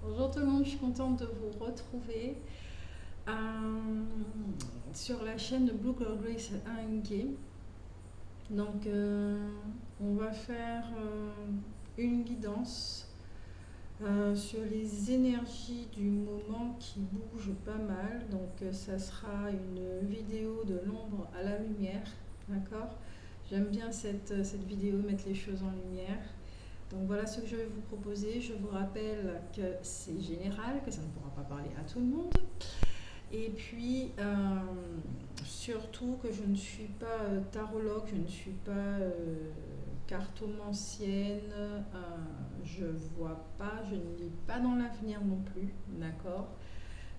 Bonjour tout le monde, je suis contente de vous retrouver euh, sur la chaîne de Blue Girl Grace ANG. Donc, on va faire une guidance sur les énergies du moment qui bougent pas mal. Donc, ça sera une vidéo de l'ombre à la lumière. D'accord? J'aime bien cette vidéo, mettre les choses en lumière. Donc voilà ce que je vais vous proposer. Je vous rappelle que c'est général, que ça ne pourra pas parler à tout le monde. Et puis surtout que je ne suis pas tarologue, je ne suis pas cartomancienne, je vois pas, je ne lis pas dans l'avenir non plus, d'accord.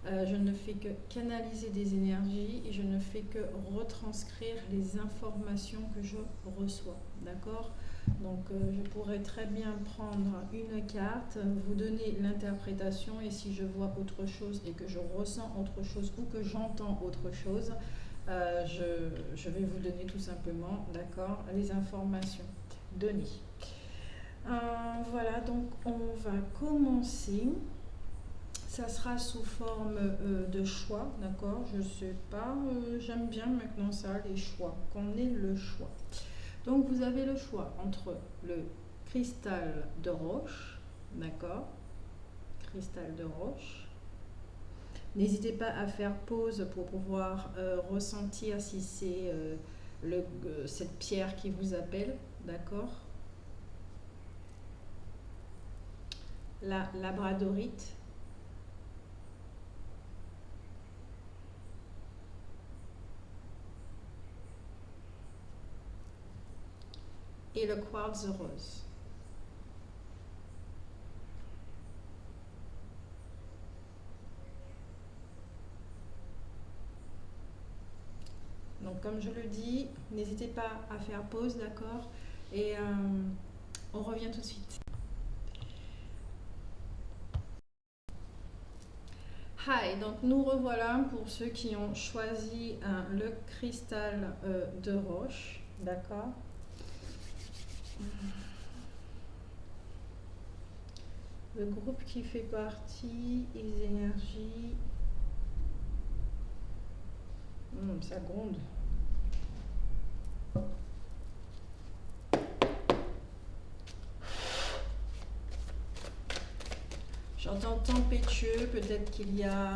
Je ne fais que canaliser des énergies et je ne fais que retranscrire les informations que je reçois, d'accord. Donc je pourrais très bien prendre une carte, vous donner l'interprétation et si je vois autre chose et que je ressens autre chose ou que j'entends autre chose, je vais vous donner tout simplement, d'accord, les informations données. Voilà, donc on va commencer. Ça sera sous forme de choix, d'accord. Je sais pas, j'aime bien maintenant ça, les choix, qu'on ait le choix. Donc vous avez le choix entre le cristal de roche, d'accord, cristal de roche. N'hésitez pas à faire pause pour pouvoir ressentir si c'est cette pierre qui vous appelle, d'accord. La labradorite, et le quartz rose. Donc comme je le dis, n'hésitez pas à faire pause, d'accord. Et on revient tout de suite. Hi, donc nous revoilà pour ceux qui ont choisi le cristal de roche, d'accord. Le groupe qui fait partie, les énergies. Ça gronde. J'entends tempétueux, peut-être qu'il y a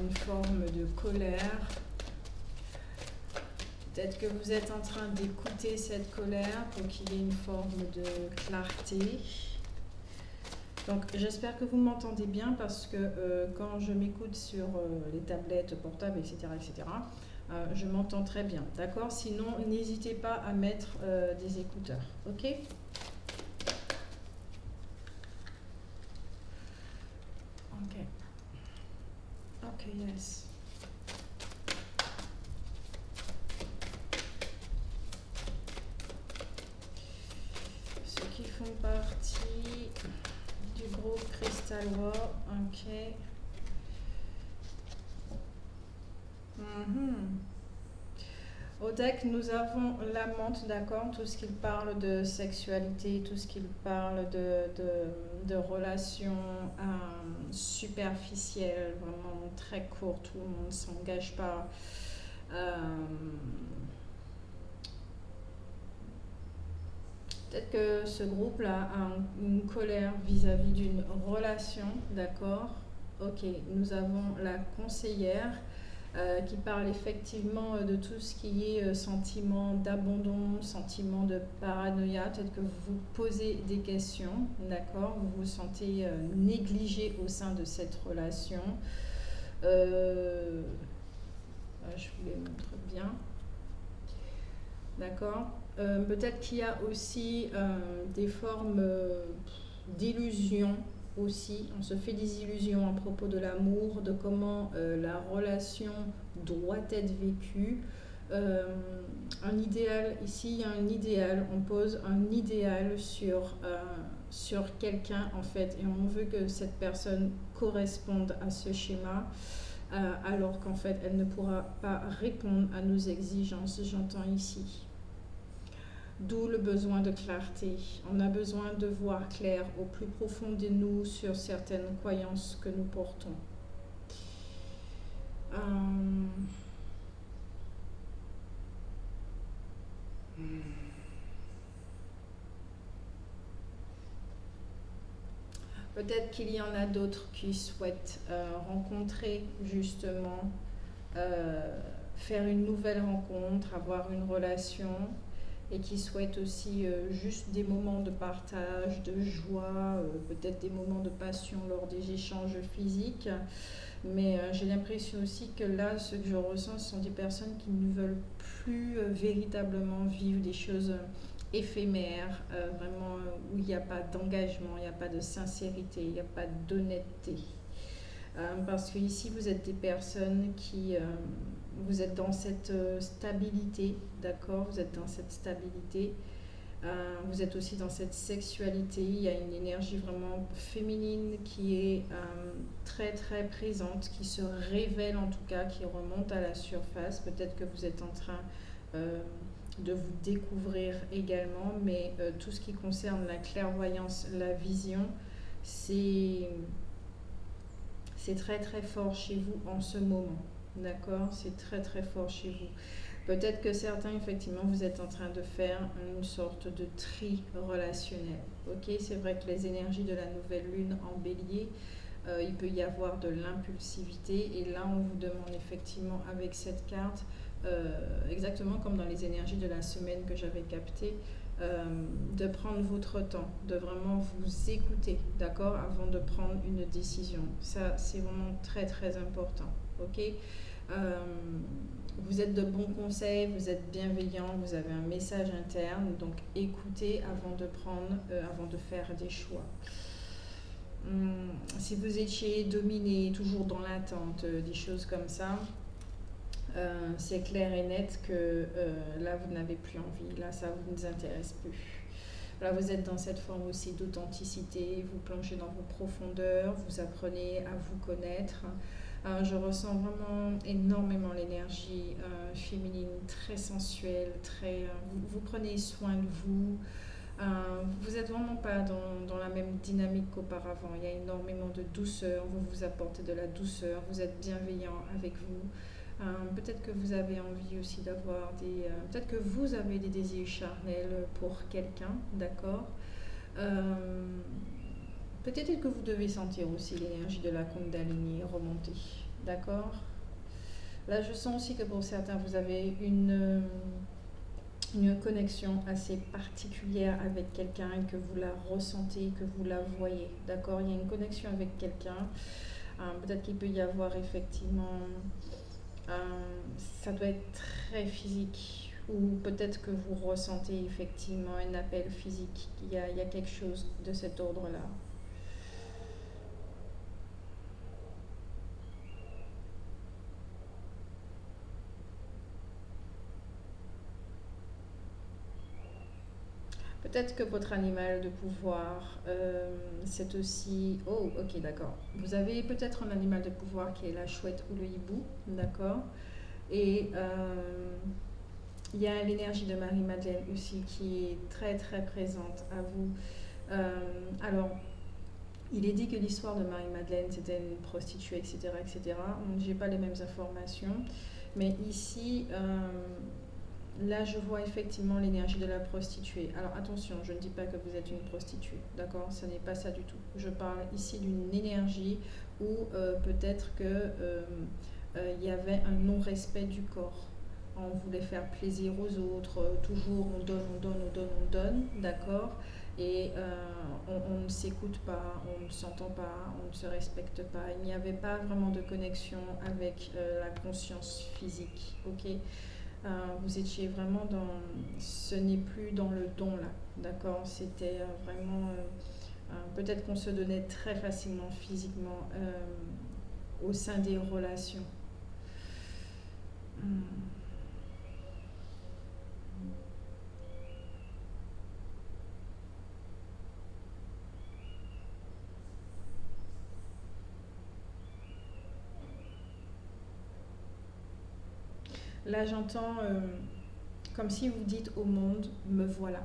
une forme de colère. Peut-être que vous êtes en train d'écouter cette colère pour qu'il y ait une forme de clarté. Donc j'espère que vous m'entendez bien parce que quand je m'écoute sur les tablettes portables, etc., je m'entends très bien, d'accord. Sinon, n'hésitez pas à mettre des écouteurs, ok. Ok, ok, yes. Ceux qui font partie du groupe Crystal War, ok. Au deck, nous avons la menthe, d'accord, tout ce qu'il parle de sexualité, tout ce qu'il parle de relations superficielles, vraiment très courtes, où on ne s'engage pas. Peut-être que ce groupe-là a une colère vis-à-vis d'une relation, d'accord. Ok, nous avons la conseillère qui parle effectivement de tout ce qui est sentiment d'abandon, sentiment de paranoïa. Peut-être que vous vous posez des questions, d'accord. Vous vous sentez négligé au sein de cette relation. Je vous les montre bien. D'accord. Peut-être qu'il y a aussi des formes d'illusions aussi. On se fait des illusions à propos de l'amour, de comment la relation doit être vécue. Un idéal, ici il y a un idéal, on pose un idéal sur quelqu'un en fait et on veut que cette personne corresponde à ce schéma. Alors qu'en fait elle ne pourra pas répondre à nos exigences, j'entends ici. D'où le besoin de clarté. On a besoin de voir clair au plus profond de nous sur certaines croyances que nous portons. Euh, Peut-être qu'il y en a d'autres qui souhaitent rencontrer justement, faire une nouvelle rencontre, avoir une relation et qui souhaitent aussi juste des moments de partage, de joie, peut-être des moments de passion lors des échanges physiques. Mais j'ai l'impression aussi que là, ce que je ressens, ce sont des personnes qui ne veulent plus véritablement vivre des choses éphémères, vraiment où il n'y a pas d'engagement, il n'y a pas de sincérité, il n'y a pas d'honnêteté. Parce que ici, vous êtes des personnes qui, vous êtes dans cette stabilité, d'accord? Vous êtes dans cette stabilité. Vous êtes aussi dans cette sexualité, il y a une énergie vraiment féminine qui est très très présente, qui se révèle en tout cas, qui remonte à la surface. Peut-être que vous êtes en train de vous découvrir également, mais tout ce qui concerne la clairvoyance, la vision, c'est très très fort chez vous en ce moment. D'accord? C'est très très fort chez vous. Peut-être que certains, effectivement, vous êtes en train de faire une sorte de tri relationnel. Ok, c'est vrai que les énergies de la nouvelle lune en bélier, il peut y avoir de l'impulsivité. Et là, on vous demande effectivement avec cette carte, exactement comme dans les énergies de la semaine que j'avais captées, de prendre votre temps, de vraiment vous écouter, d'accord, avant de prendre une décision. Ça, c'est vraiment très, très important. Ok. Euh, vous êtes de bons conseils, vous êtes bienveillant, vous avez un message interne, donc écoutez avant de prendre, avant de faire des choix. Si vous étiez dominé, toujours dans l'attente, des choses comme ça, c'est clair et net que là vous n'avez plus envie, là ça ne vous intéresse plus. Là vous êtes dans cette forme aussi d'authenticité, vous plongez dans vos profondeurs, vous apprenez à vous connaître. Je ressens vraiment énormément l'énergie féminine, très sensuelle, vous prenez soin de vous. Vous n'êtes vraiment pas dans la même dynamique qu'auparavant. Il y a énormément de douceur, vous vous apportez de la douceur, vous êtes bienveillant avec vous. Peut-être que vous avez envie aussi d'avoir peut-être que vous avez des désirs charnels pour quelqu'un, d'accord. Euh, Peut-être que vous devez sentir aussi l'énergie de la Kundalini remonter, d'accord. Là, je sens aussi que pour certains, vous avez une connexion assez particulière avec quelqu'un, que vous la ressentez, que vous la voyez, d'accord. Il y a une connexion avec quelqu'un. Peut-être qu'il peut y avoir effectivement, ça doit être très physique, ou peut-être que vous ressentez effectivement un appel physique. Il y a quelque chose de cet ordre-là. Peut-être que votre animal de pouvoir, c'est aussi... Oh, ok, d'accord. Vous avez peut-être un animal de pouvoir qui est la chouette ou le hibou, d'accord. Et il y a l'énergie de Marie-Madeleine aussi qui est très très présente à vous. Alors, il est dit que l'histoire de Marie-Madeleine, c'était une prostituée, etc., etc. J'ai pas les mêmes informations. Mais ici, là, je vois effectivement l'énergie de la prostituée. Alors attention, je ne dis pas que vous êtes une prostituée, d'accord? Ce n'est pas ça du tout. Je parle ici d'une énergie où peut-être que il y avait un non-respect du corps. On voulait faire plaisir aux autres, toujours on donne, on donne, on donne, on donne, d'accord? Et on ne s'écoute pas, on ne s'entend pas, on ne se respecte pas. Il n'y avait pas vraiment de connexion avec la conscience physique, ok? Vous étiez vraiment dans... Ce n'est plus dans le don là, d'accord. C'était vraiment... peut-être qu'on se donnait très facilement physiquement au sein des relations. Hum. Là, j'entends comme si vous dites au monde, me voilà.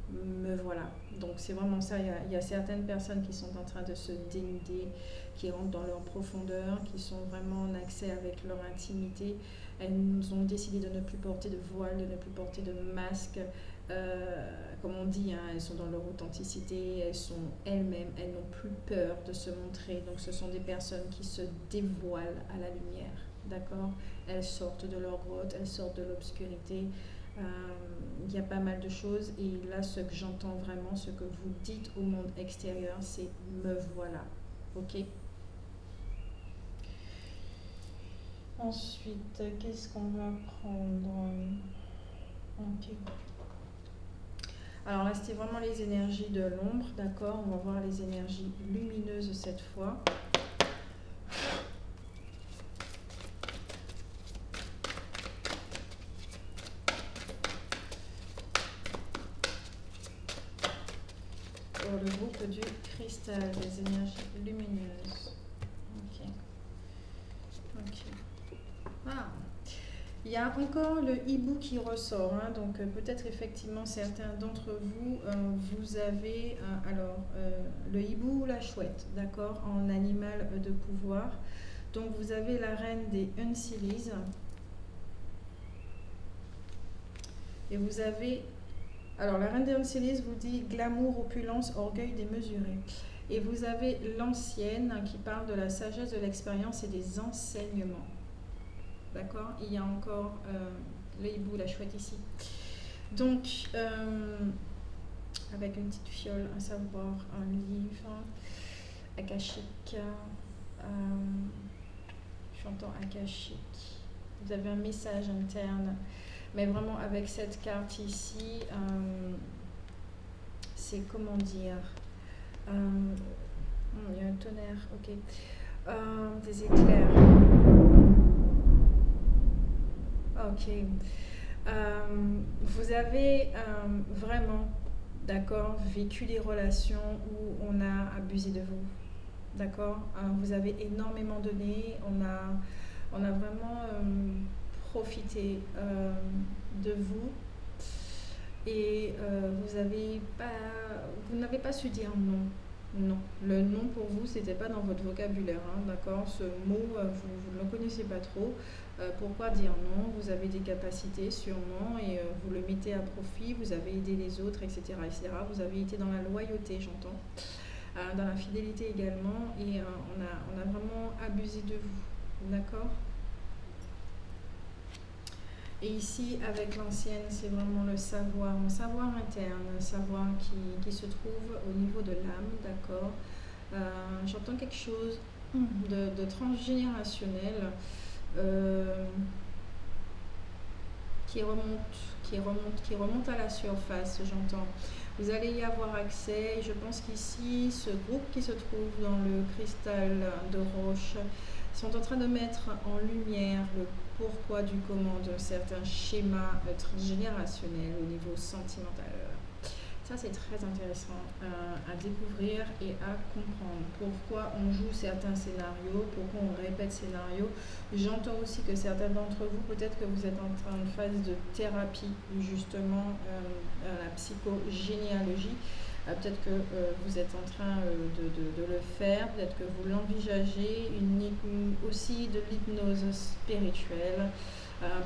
Me voilà. Donc c'est vraiment ça. Il y a certaines personnes qui sont en train de se dénuder, qui rentrent dans leur profondeur, qui sont vraiment en accès avec leur intimité. Elles ont décidé de ne plus porter de voile, de ne plus porter de masque. Comme on dit, hein, elles sont dans leur authenticité, elles sont elles-mêmes, elles n'ont plus peur de se montrer. Donc ce sont des personnes qui se dévoilent à la lumière. D'accord? Elles sortent de leur grotte, elles sortent de l'obscurité. Il y a pas mal de choses et là ce que j'entends vraiment, ce que vous dites au monde extérieur, c'est me voilà. Ok. Ensuite, qu'est-ce qu'on va prendre? Ok. Alors là c'était vraiment les énergies de l'ombre, d'accord? On va voir les énergies lumineuses cette fois. Pour le groupe du cristal, les énergies lumineuses. Ok. Ok. Ah, il y a encore le hibou qui ressort, hein, donc peut-être effectivement certains d'entre vous, vous avez le hibou ou la chouette, d'accord, en animal de pouvoir. Donc vous avez la reine des Unsilis et vous avez, alors la reine des Unsilis vous dit glamour, opulence, orgueil démesuré. Et vous avez l'ancienne qui parle de la sagesse, de l'expérience et des enseignements. D'accord? Il y a encore le hibou, la chouette ici. Donc, avec une petite fiole, un savoir, un livre, akashique, j'entends akashique. Vous avez un message interne, mais vraiment avec cette carte ici, c'est comment dire, il y a un tonnerre, ok, des éclairs. Ok. Vous avez vraiment, d'accord, vécu des relations où on a abusé de vous, d'accord. Vous avez énormément donné, on a vraiment profité de vous et vous n'avez pas su dire non. Non, le non pour vous, c'était pas dans votre vocabulaire, hein, d'accord. Ce mot, vous ne le connaissez pas trop. Pourquoi dire non? Vous avez des capacités sûrement et vous le mettez à profit, vous avez aidé les autres, etc., etc. Vous avez été dans la loyauté, j'entends, dans la fidélité également et on a vraiment abusé de vous, d'accord. Et ici, avec l'ancienne, c'est vraiment le savoir, un savoir interne, un savoir qui se trouve au niveau de l'âme, d'accord. J'entends quelque chose de transgénérationnel qui remonte à la surface, j'entends. Vous allez y avoir accès, et je pense qu'ici, ce groupe qui se trouve dans le cristal de roche sont en train de mettre en lumière le pourquoi du comment de certains schémas transgénérationnels au niveau sentimental. Ça, c'est très intéressant à découvrir et à comprendre. Pourquoi on joue certains scénarios, pourquoi on répète scénarios. J'entends aussi que certains d'entre vous, peut-être que vous êtes en phase de thérapie, justement, la psychogénéalogie. Peut-être que vous êtes en train de le faire, peut-être que vous l'envisagez, aussi de l'hypnose spirituelle.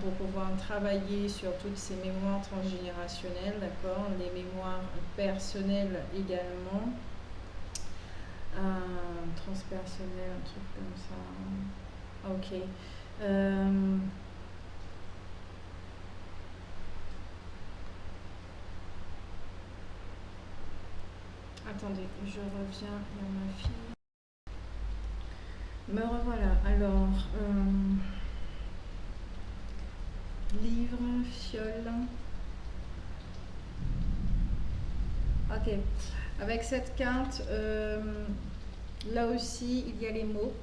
Pour pouvoir travailler sur toutes ces mémoires transgénérationnelles, d'accord, les mémoires personnelles également, transpersonnelles, un truc comme ça. Ok. Attendez, je reviens dans ma fille. Me revoilà. Alors, livre, fiole. Ok. Avec cette carte, là aussi, il y a les mots.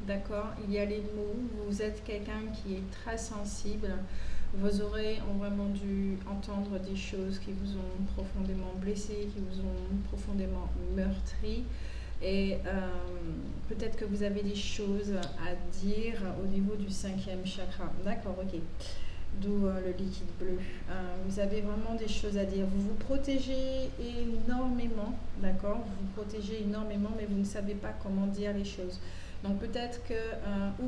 D'accord? Il y a les mots. Vous êtes quelqu'un qui est très sensible. Vos oreilles ont vraiment dû entendre des choses qui vous ont profondément blessé, qui vous ont profondément meurtri. Et peut-être que vous avez des choses à dire au niveau du 5e chakra. D'accord, ok. d'où le liquide bleu. Vous avez vraiment des choses à dire. Vous vous protégez énormément, d'accord? Vous vous protégez énormément, mais vous ne savez pas comment dire les choses. Donc peut-être que...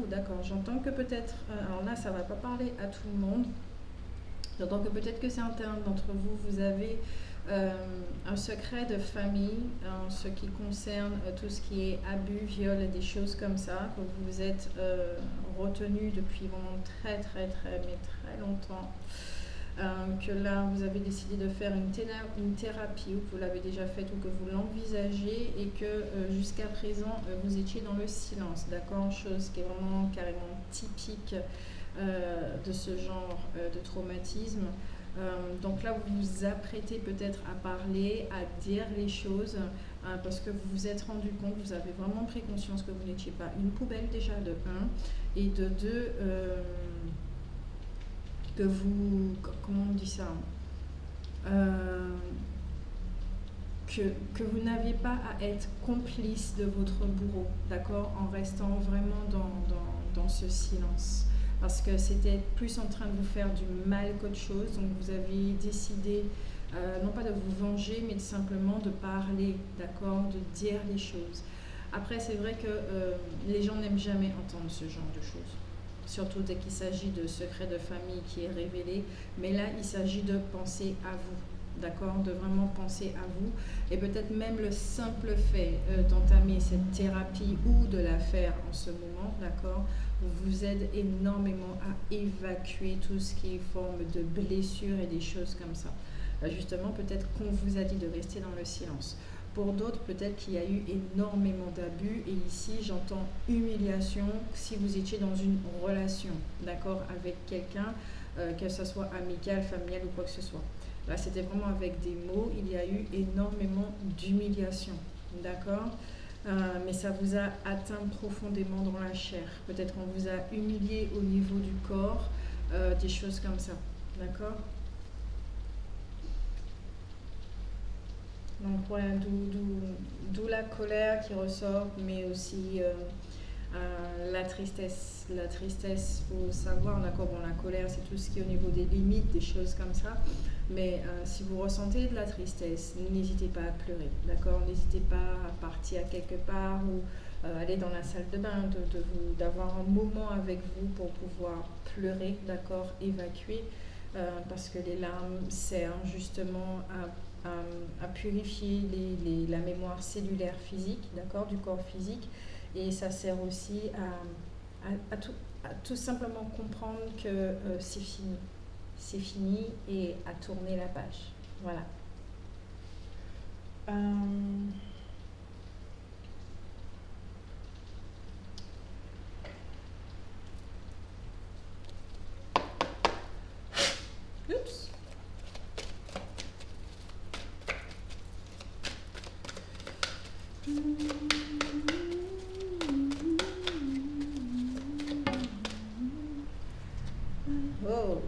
d'accord, j'entends que peut-être... alors là, ça ne va pas parler à tout le monde. J'entends que peut-être que certains d'entre vous, vous avez un secret de famille en ce qui concerne tout ce qui est abus, viol et des choses comme ça, que vous vous êtes retenu depuis vraiment très mais très longtemps. Que là vous avez décidé de faire une thérapie, ou que vous l'avez déjà faite, ou que vous l'envisagez, et que jusqu'à présent vous étiez dans le silence, d'accord? Chose qui est vraiment carrément typique de ce genre de traumatisme. Donc là vous vous apprêtez peut-être à parler, à dire les choses, parce que vous vous êtes rendu compte, vous avez vraiment pris conscience que vous n'étiez pas une poubelle déjà, de 1, et de 2, que vous, comment on dit ça, que vous n'aviez pas à être complice de votre bourreau, d'accord, en restant vraiment dans ce silence, parce que c'était plus en train de vous faire du mal qu'autre chose. Donc vous avez décidé non pas de vous venger, mais simplement de parler, d'accord, de dire les choses. Après, c'est vrai que les gens n'aiment jamais entendre ce genre de choses, surtout dès qu'il s'agit de secrets de famille qui est révélé. Mais là, il s'agit de penser à vous, d'accord, de vraiment penser à vous. Et peut-être même le simple fait d'entamer cette thérapie ou de la faire en ce moment, d'accord, vous aide énormément à évacuer tout ce qui est forme de blessures et des choses comme ça. Justement, peut-être qu'on vous a dit de rester dans le silence. Pour d'autres, peut-être qu'il y a eu énormément d'abus, et ici j'entends humiliation si vous étiez dans une relation, d'accord, avec quelqu'un, que ce soit amical, familial ou quoi que ce soit. Là, c'était vraiment avec des mots, il y a eu énormément d'humiliation, d'accord, mais ça vous a atteint profondément dans la chair. Peut-être qu'on vous a humilié au niveau du corps, des choses comme ça, d'accord. Donc voilà, d'où la colère qui ressort, mais aussi la tristesse. La tristesse, il faut savoir, d'accord, bon, la colère, c'est tout ce qui est au niveau des limites, des choses comme ça. Mais si vous ressentez de la tristesse, n'hésitez pas à pleurer, d'accord? N'hésitez pas à partir quelque part ou aller dans la salle de bain, d'avoir un moment avec vous pour pouvoir pleurer, d'accord? Évacuer, parce que les larmes servent justement à purifier la mémoire cellulaire physique, d'accord, du corps physique, et ça sert aussi à tout simplement comprendre que c'est fini, et à tourner la page, voilà. Oups. Oh,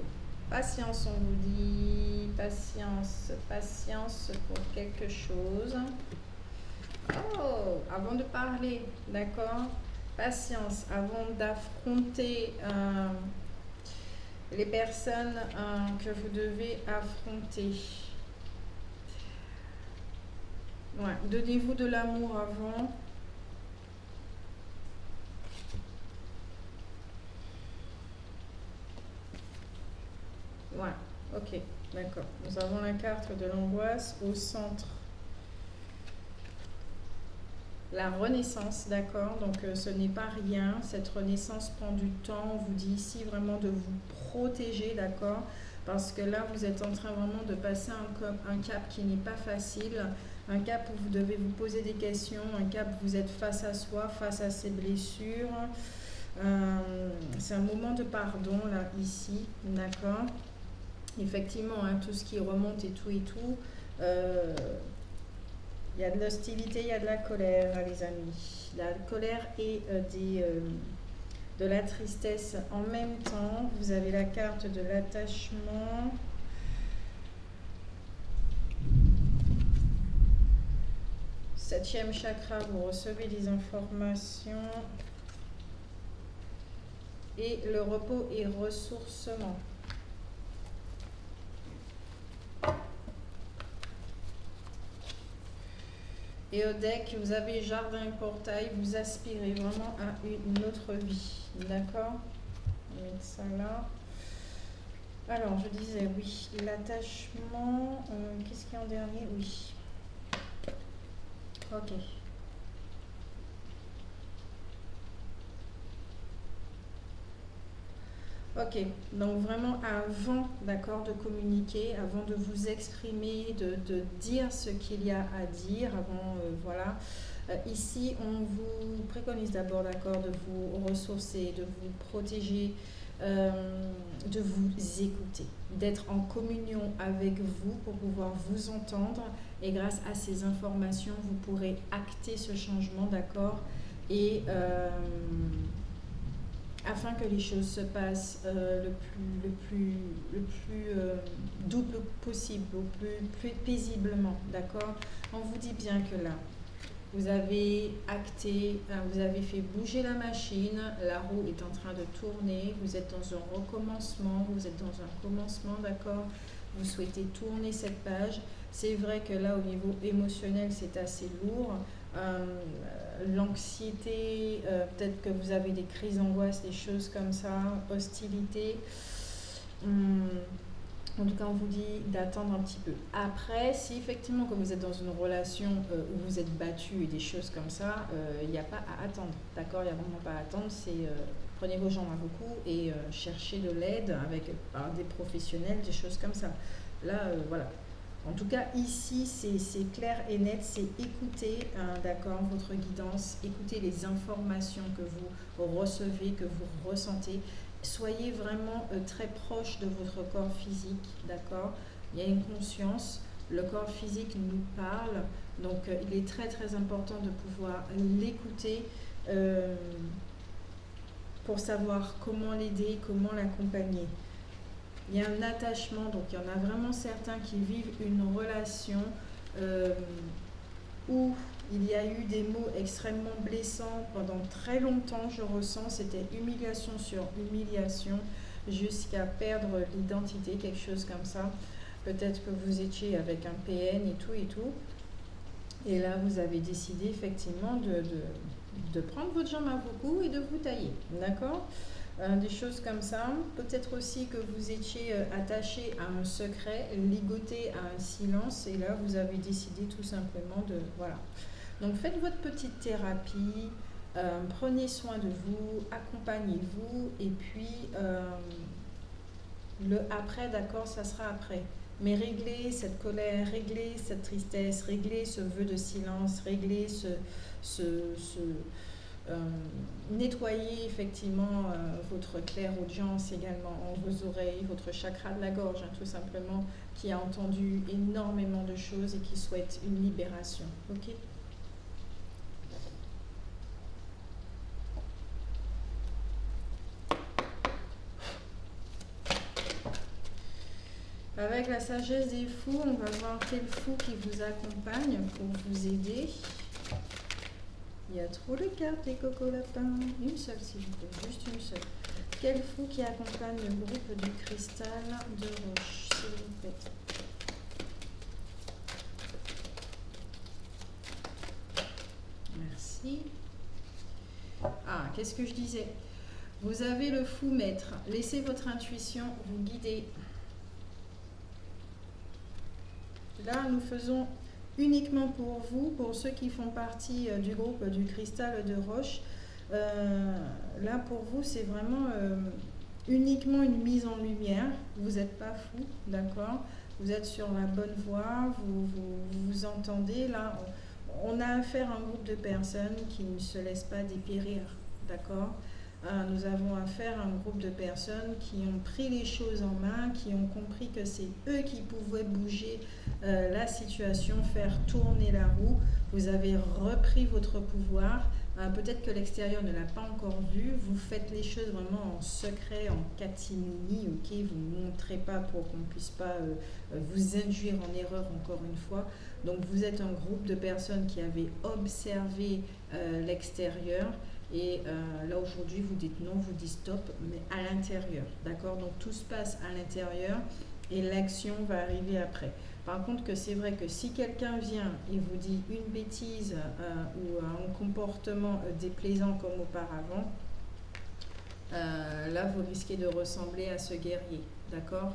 patience, on vous dit, patience pour quelque chose. Oh, avant de parler, d'accord, patience, avant d'affronter les personnes que vous devez affronter. Ouais, donnez-vous de l'amour avant. Ouais, ok, d'accord. Nous avons la carte de l'angoisse au centre. La renaissance, d'accord, donc ce n'est pas rien, cette renaissance prend du temps. On vous dit ici vraiment de vous protéger, d'accord, parce que là vous êtes en train vraiment de passer un cap qui n'est pas facile, un cap où vous devez vous poser des questions, un cap où vous êtes face à soi, face à ses blessures. C'est un moment de pardon là, ici, d'accord. Effectivement, hein, tout ce qui remonte et tout, il y a de l'hostilité, il y a de la colère, les amis. La colère et de la tristesse en même temps. Vous avez la carte de l'attachement. Septième chakra, vous recevez des informations. Et le repos et ressourcement. Et au deck, vous avez jardin et portail, vous aspirez vraiment à une autre vie. D'accord? On va mettre ça là. Alors, je disais, oui, l'attachement, qu'est-ce qu'il y a en dernier? Oui. Ok. Ok, donc vraiment avant, d'accord, de communiquer, avant de vous exprimer, de dire ce qu'il y a à dire, avant, voilà. Ici, on vous préconise d'abord, d'accord, de vous ressourcer, de vous protéger, de vous écouter, d'être en communion avec vous pour pouvoir vous entendre. Et grâce à ces informations, vous pourrez acter ce changement, d'accord, et afin que les choses se passent le plus doux possible, plus paisiblement, d'accord? On vous dit bien que là, vous avez acté, vous avez fait bouger la machine, la roue est en train de tourner, vous êtes dans un recommencement, vous êtes dans un commencement, d'accord? Vous souhaitez tourner cette page. C'est vrai que là, au niveau émotionnel, c'est assez lourd. L'anxiété, peut-être que vous avez des crises d'angoisse, des choses comme ça, hostilité. En tout cas, on vous dit d'attendre un petit peu. Après, si effectivement, comme vous êtes dans une relation où vous êtes battu et des choses comme ça, il n'y a pas à attendre. D'accord? Il n'y a vraiment pas à attendre. C'est prenez vos jambes à vos coups et cherchez de l'aide avec des professionnels, des choses comme ça. Là, voilà. En tout cas, ici, c'est clair et net, c'est écouter, d'accord, votre guidance, écouter les informations que vous recevez, que vous ressentez. Soyez vraiment très proche de votre corps physique, d'accord? Il y a une conscience, le corps physique nous parle, donc il est très très important de pouvoir l'écouter pour savoir comment l'aider, comment l'accompagner. Il y a un attachement, donc il y en a vraiment certains qui vivent une relation où il y a eu des mots extrêmement blessants pendant très longtemps, je ressens, c'était humiliation sur humiliation, jusqu'à perdre l'identité, quelque chose comme ça. Peut-être que vous étiez avec un PN et tout et tout. Et là, vous avez décidé effectivement de prendre votre jambe à vos coups et de vous tailler, d'accord? Des choses comme ça. Peut-être aussi que vous étiez attaché à un secret, ligoté à un silence, et là, vous avez décidé tout simplement de... Voilà. Donc, faites votre petite thérapie, prenez soin de vous, accompagnez-vous, et puis le après, d'accord, ça sera après. Mais réglez cette colère, réglez cette tristesse, réglez ce vœu de silence, réglez nettoyez effectivement votre claire-audience également, vos oreilles, votre chakra de la gorge, tout simplement, qui a entendu énormément de choses et qui souhaite une libération. Ok ? Avec la sagesse des fous, on va voir quel fou qui vous accompagne pour vous aider. Il y a trop de cartes, les coco lapins. Une seule, s'il vous plaît, juste une seule. Quel fou qui accompagne le groupe du cristal de roche, s'il vous plaît? Merci. Ah, qu'est-ce que je disais? Vous avez le fou maître. Laissez votre intuition vous guider. Là, nous faisons uniquement pour vous, pour ceux qui font partie du groupe du cristal de roche. Là, pour vous, c'est vraiment uniquement une mise en lumière. Vous n'êtes pas fou, d'accord? Vous êtes sur la bonne voie, vous entendez. Là, on a affaire à un groupe de personnes qui ne se laissent pas dépérir, d'accord? Nous avons affaire à un groupe de personnes qui ont pris les choses en main, qui ont compris que c'est eux qui pouvaient bouger la situation, faire tourner la roue. Vous avez repris votre pouvoir. Peut-être que l'extérieur ne l'a pas encore vu. Vous faites les choses vraiment en secret, en catimini, ok? Vous ne montrez pas pour qu'on ne puisse pas vous induire en erreur encore une fois. Donc vous êtes un groupe de personnes qui avaient observé l'extérieur. Et là aujourd'hui vous dites non, vous dites stop, mais à l'intérieur, d'accord? Donc tout se passe à l'intérieur et l'action va arriver après. Par contre, que c'est vrai que si quelqu'un vient et vous dit une bêtise ou un comportement déplaisant comme auparavant, là, vous risquez de ressembler à ce guerrier, d'accord?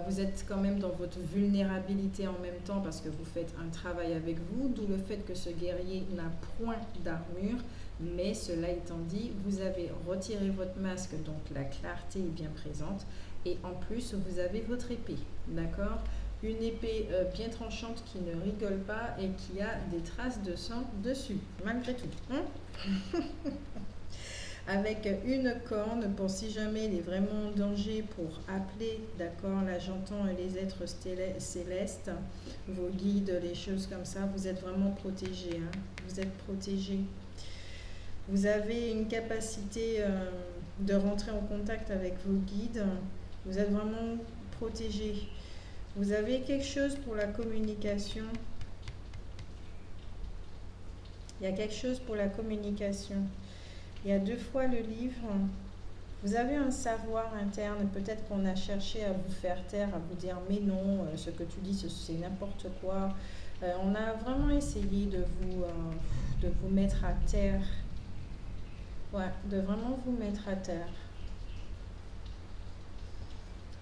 Vous êtes quand même dans votre vulnérabilité en même temps parce que vous faites un travail avec vous, d'où le fait que ce guerrier n'a point d'armure. Mais cela étant dit, vous avez retiré votre masque, donc la clarté est bien présente. Et en plus, vous avez votre épée, d'accord? Une épée bien tranchante qui ne rigole pas et qui a des traces de sang dessus, malgré tout. Hein? Avec une corne pour si jamais il est vraiment en danger pour appeler, d'accord, là j'entends les êtres célestes, vos guides, les choses comme ça, vous êtes vraiment protégés, hein, vous êtes protégés. Vous avez une capacité de rentrer en contact avec vos guides, vous êtes vraiment protégés. Vous avez quelque chose pour la communication. Il y a quelque chose pour la communication. Il y a 2 fois le livre. Vous avez un savoir interne, peut-être qu'on a cherché à vous faire taire, à vous dire mais non, ce que tu dis c'est n'importe quoi. On a vraiment essayé de vous mettre à terre. Ouais, de vraiment vous mettre à terre.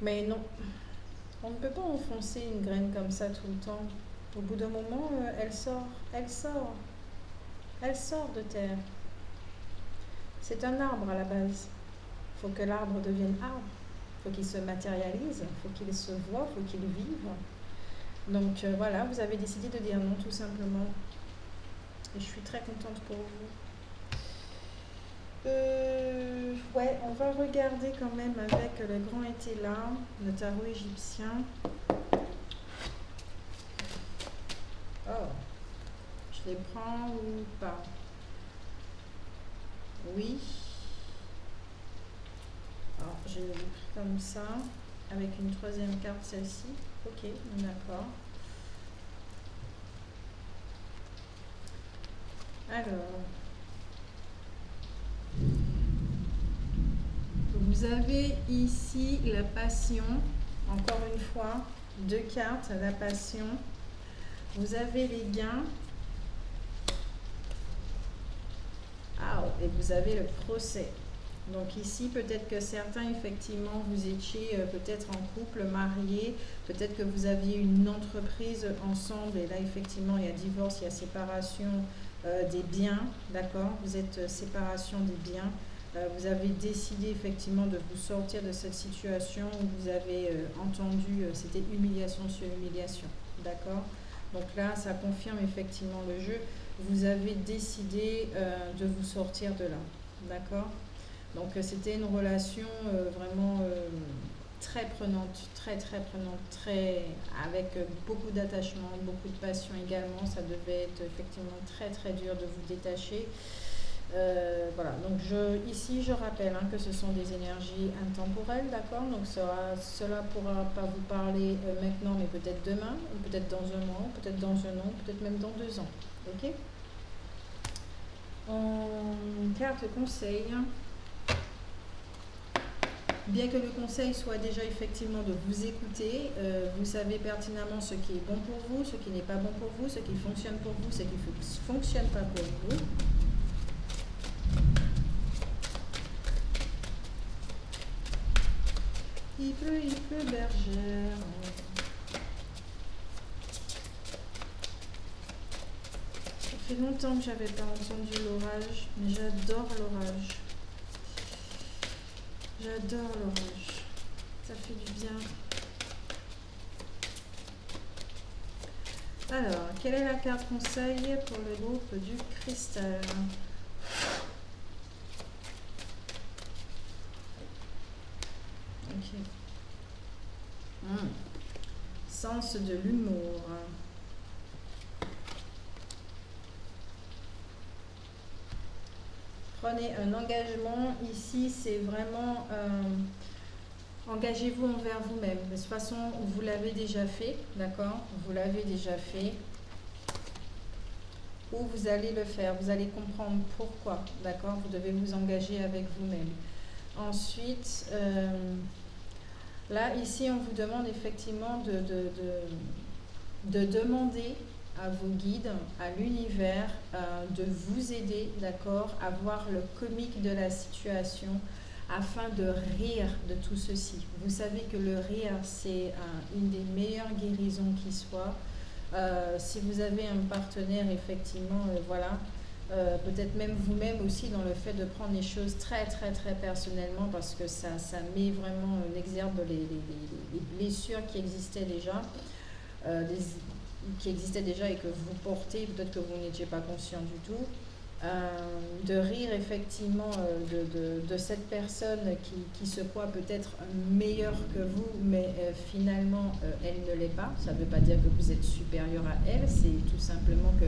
Mais non, on ne peut pas enfoncer une graine comme ça tout le temps. Au bout d'un moment, elle sort de terre. C'est un arbre à la base. Il faut que l'arbre devienne arbre. Il faut qu'il se matérialise, il faut qu'il se voie, il faut qu'il vive. Donc voilà, vous avez décidé de dire non tout simplement. Et je suis très contente pour vous. Ouais, on va regarder quand même avec le grand été là, le tarot égyptien. Oh, je les prends ou pas? Oui. Alors, je l'ai pris comme ça, avec une 3e carte, celle-ci. Ok, d'accord. Alors, vous avez ici la passion, encore une fois, 2 cartes, la passion. Vous avez les gains. Ah, et vous avez le procès. Donc ici, peut-être que certains, effectivement, vous étiez peut-être en couple, mariés, peut-être que vous aviez une entreprise ensemble, et là, effectivement, il y a divorce, il y a séparation des biens, d'accord? Vous êtes séparation des biens. Vous avez décidé, effectivement, de vous sortir de cette situation où vous avez entendu, c'était humiliation sur humiliation, d'accord? Donc là, ça confirme effectivement le jeu. Vous avez décidé de vous sortir de là, d'accord? Donc c'était une relation vraiment très prenante, très prenante, avec beaucoup d'attachement, beaucoup de passion également. Ça devait être effectivement très dur de vous détacher. Voilà, donc ici je rappelle que ce sont des énergies intemporelles, d'accord? Donc cela pourra pas vous parler maintenant, mais peut-être demain, ou peut-être dans un mois, peut-être dans un an, peut-être même dans 2 ans, ok? En carte conseil, bien que le conseil soit déjà effectivement de vous écouter, vous savez pertinemment ce qui est bon pour vous, ce qui n'est pas bon pour vous, ce qui fonctionne pour vous, ce qui ne fonctionne pas pour vous. Il pleut, bergère. Ça fait longtemps que j'avais pas entendu l'orage, mais j'adore l'orage. J'adore l'orage. Ça fait du bien. Alors, quelle est la carte conseil pour le groupe du cristal? Ok. Sens de l'humour. Prenez un engagement. Ici, c'est vraiment engagez-vous envers vous-même. De toute façon, vous l'avez déjà fait, d'accord? Vous l'avez déjà fait. Ou vous allez le faire. Vous allez comprendre pourquoi, d'accord? Vous devez vous engager avec vous-même. Ensuite, là, ici, on vous demande effectivement de demander à vos guides, à l'univers, de vous aider, d'accord, à voir le comique de la situation afin de rire de tout ceci. Vous savez que le rire, c'est une des meilleures guérisons qui soit. Si vous avez un partenaire, effectivement, voilà, peut-être même vous-même aussi dans le fait de prendre les choses très très très personnellement parce que ça met vraiment en exergue les blessures qui existaient déjà, et que vous portez, peut-être que vous n'étiez pas conscient du tout. De rire effectivement de cette personne qui se croit peut-être meilleure que vous, mais finalement elle ne l'est pas. Ça ne veut pas dire que vous êtes supérieur à elle, c'est tout simplement que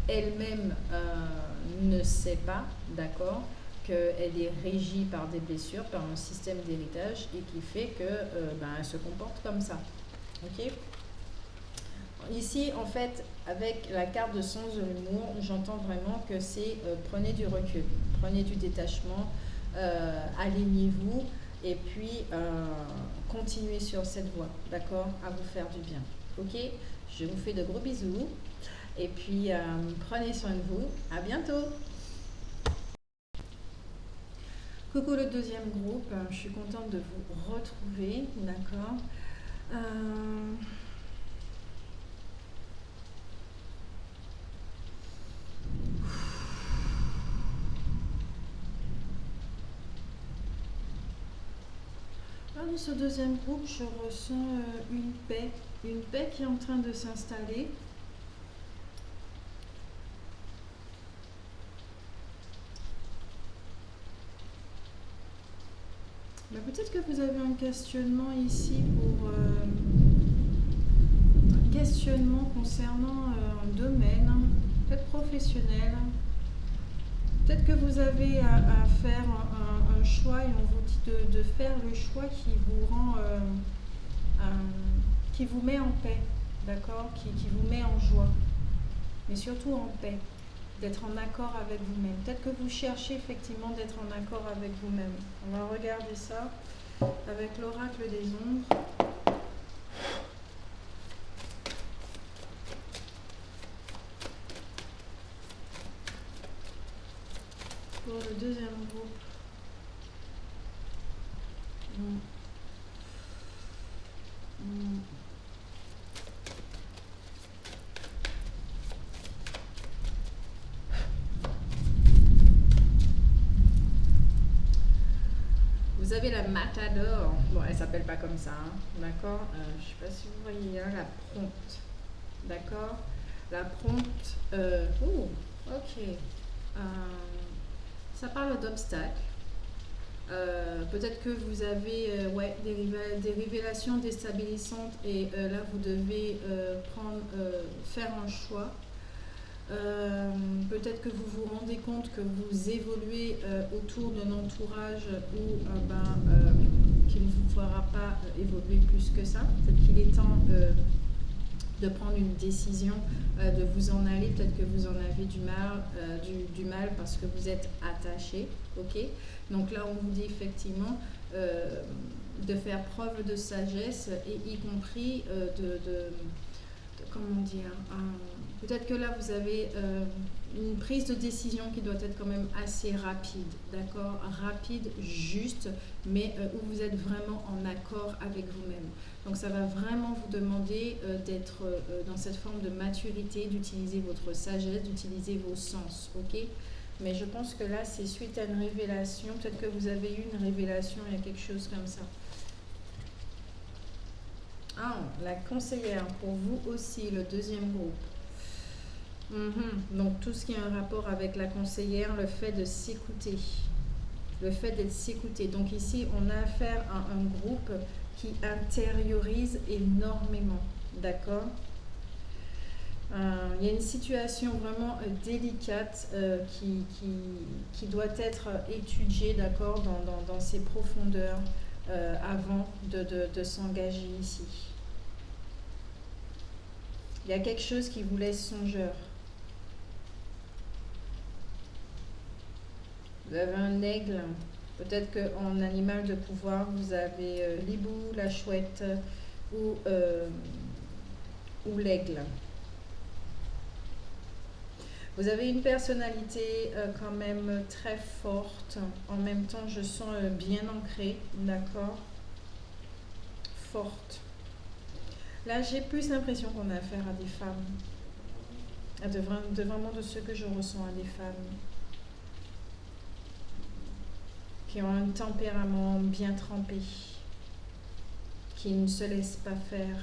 elle-même ne sait pas, d'accord, qu'elle est régie par des blessures, par un système d'héritage et qui fait que elle se comporte comme ça. Ok ? Ici, en fait, avec la carte de sens de l'humour, j'entends vraiment que c'est prenez du recul, prenez du détachement, alignez-vous et puis continuez sur cette voie, d'accord, à vous faire du bien. Ok, je vous fais de gros bisous et puis prenez soin de vous. À bientôt. Coucou le deuxième groupe, je suis contente de vous retrouver, d'accord. Dans ce deuxième groupe, je ressens une paix qui est en train de s'installer. Peut-être que vous avez un questionnement ici pour un questionnement concernant un domaine, peut-être professionnel. Peut-être que vous avez à faire un choix et on vous dit de faire le choix qui vous rend, qui vous met en paix, d'accord, qui vous met en joie, mais surtout en paix, d'être en accord avec vous-même. Peut-être que vous cherchez effectivement d'être en accord avec vous-même. On va regarder ça avec l'oracle des ombres. Pour le deuxième groupe. Vous avez la Matador. Bon, elle s'appelle pas comme ça, hein, d'accord. Je sais pas si vous voyez hein, la prompte, d'accord. La prompte. Ok. Ça parle d'obstacles. Peut-être que vous avez des révélations déstabilisantes et là vous devez faire un choix. Peut-être que vous vous rendez compte que vous évoluez autour d'un entourage qui ne vous fera pas évoluer plus que ça. Peut-être qu'il est temps de prendre une décision, de vous en aller. Peut-être que vous en avez du mal parce que vous êtes attaché. Ok. Donc là, on vous dit effectivement de faire preuve de sagesse et y compris comment dire, peut-être que là vous avez une prise de décision qui doit être quand même assez rapide, d'accord, rapide, juste, mais où vous êtes vraiment en accord avec vous-même. Donc ça va vraiment vous demander d'être dans cette forme de maturité, d'utiliser votre sagesse, d'utiliser vos sens, ok. Mais je pense que là c'est suite à une révélation, peut-être que vous avez eu une révélation, il y a quelque chose comme ça. La conseillère, pour vous aussi, le deuxième groupe. Donc tout ce qui a un rapport avec la conseillère, le fait de s'écouter. Le fait d'être s'écouter. Donc ici, on a affaire à un groupe qui intériorise énormément. D'accord. Il y a une situation vraiment délicate qui doit être étudiée, d'accord, dans ses profondeurs avant de s'engager ici. Il y a quelque chose qui vous laisse songeur. Vous avez un aigle, peut-être qu'en animal de pouvoir, vous avez l'hibou, la chouette ou ou l'aigle. Vous avez une personnalité quand même très forte. En même temps, je sens bien ancrée, d'accord? Forte. Là, j'ai plus l'impression qu'on a affaire à des femmes. Vraiment de ce que je ressens à des femmes. Qui ont un tempérament bien trempé. Qui ne se laissent pas faire.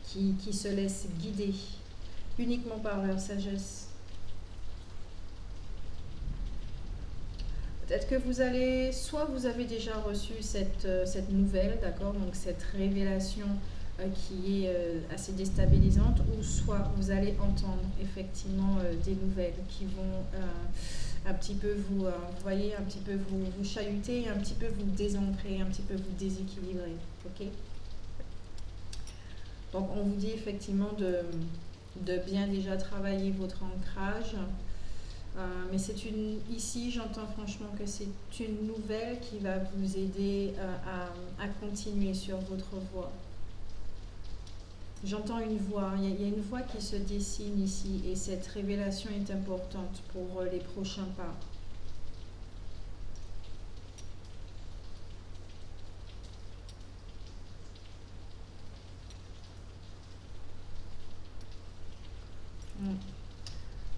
Qui se laissent guider. Uniquement par leur sagesse. Peut-être que soit vous avez déjà reçu cette nouvelle, d'accord, donc cette révélation qui est assez déstabilisante, ou soit vous allez entendre effectivement des nouvelles qui vont un petit peu vous, voyez, un petit peu vous chahuter, un petit peu vous désancrer, un petit peu vous déséquilibrer, ok? Donc on vous dit effectivement de bien déjà travailler votre ancrage. Mais ici, j'entends franchement que c'est une nouvelle qui va vous aider à continuer sur votre voie. J'entends une voix, il y a une voix qui se dessine ici et cette révélation est importante pour les prochains pas.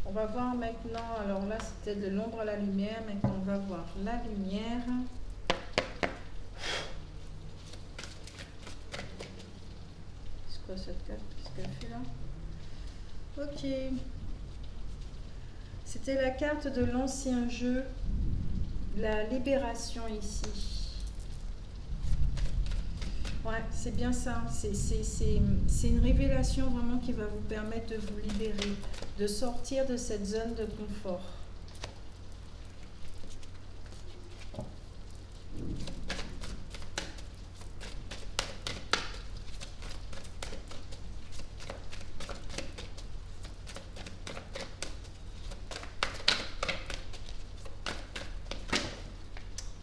On va voir maintenant, alors là c'était de l'ombre à la lumière, maintenant on va voir la lumière. C'est quoi cette carte? Qu'est-ce qu'elle fait là? Ok. C'était la carte de l'ancien jeu, la libération ici. Ouais, c'est bien ça. C'est une révélation vraiment qui va vous permettre de vous libérer, de sortir de cette zone de confort.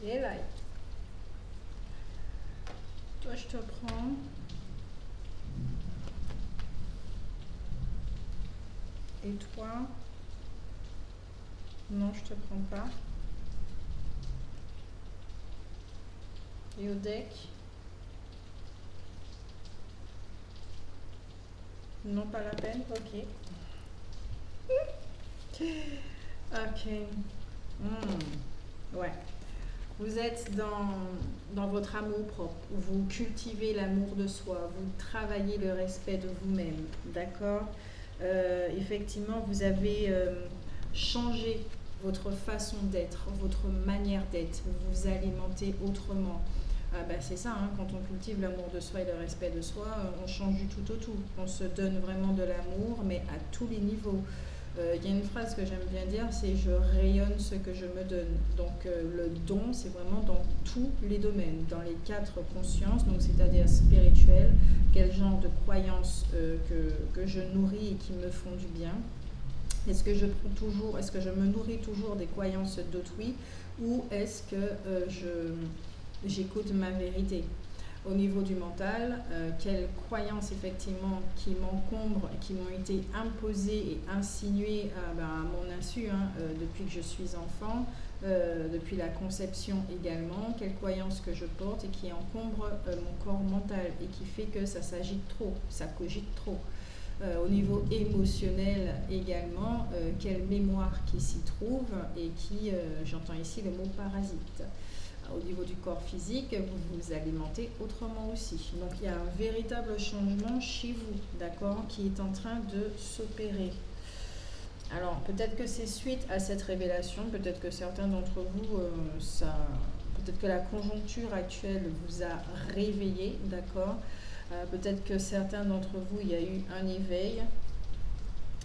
Et là, toi je te prends. Et toi? Non, je te prends pas. Et au deck? Non, pas la peine, ok. Ok. Ouais. Vous êtes dans votre amour propre, vous cultivez l'amour de soi, vous travaillez le respect de vous-même, d'accord? Effectivement, vous avez changé votre façon d'être, votre manière d'être, vous vous alimentez autrement. C'est ça, hein, quand on cultive l'amour de soi et le respect de soi, on change du tout au tout. On se donne vraiment de l'amour, mais à tous les niveaux. Il y a une phrase que j'aime bien dire, c'est je rayonne ce que je me donne. Donc le don, c'est vraiment dans tous les domaines, dans les 4 consciences, donc c'est-à-dire spirituel, quel genre de croyances que je nourris et qui me font du bien. Est-ce que je me nourris toujours des croyances d'autrui ou est-ce que j'écoute ma vérité? Au niveau du mental, quelles croyances effectivement qui m'encombrent, qui m'ont été imposées et insinuées à mon insu depuis que je suis enfant, depuis la conception également, quelles croyances que je porte et qui encombrent mon corps mental et qui fait que ça s'agite trop, ça cogite trop. Au niveau émotionnel également, quelle mémoire qui s'y trouve et qui, j'entends ici le mot parasite. Au niveau du corps physique, vous vous alimentez autrement aussi. Donc il y a un véritable changement chez vous, d'accord, qui est en train de s'opérer. Alors peut-être que c'est suite à cette révélation, peut-être que certains d'entre vous, peut-être que la conjoncture actuelle vous a réveillé, d'accord. Peut-être que certains d'entre vous, il y a eu un éveil,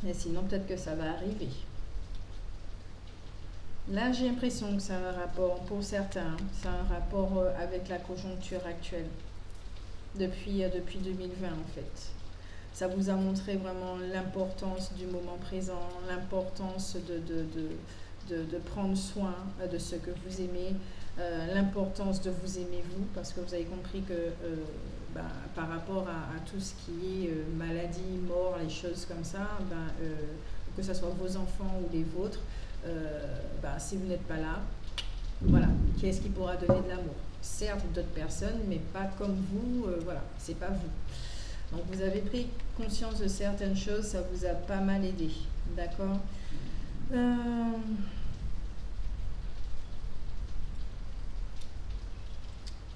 et sinon peut-être que ça va arriver. Là, j'ai l'impression que c'est un rapport, pour certains, c'est un rapport avec la conjoncture actuelle, depuis 2020 en fait. Ça vous a montré vraiment l'importance du moment présent, l'importance de prendre soin de ce que vous aimez, l'importance de vous aimer vous, parce que vous avez compris que par rapport à tout ce qui est maladie, mort, les choses comme ça, que ce soit vos enfants ou les vôtres, si vous n'êtes pas là, voilà, qui est-ce qui pourra donner de l'amour? Certes, d'autres personnes, mais pas comme vous, voilà, c'est pas vous. Donc vous avez pris conscience de certaines choses, ça vous a pas mal aidé, d'accord?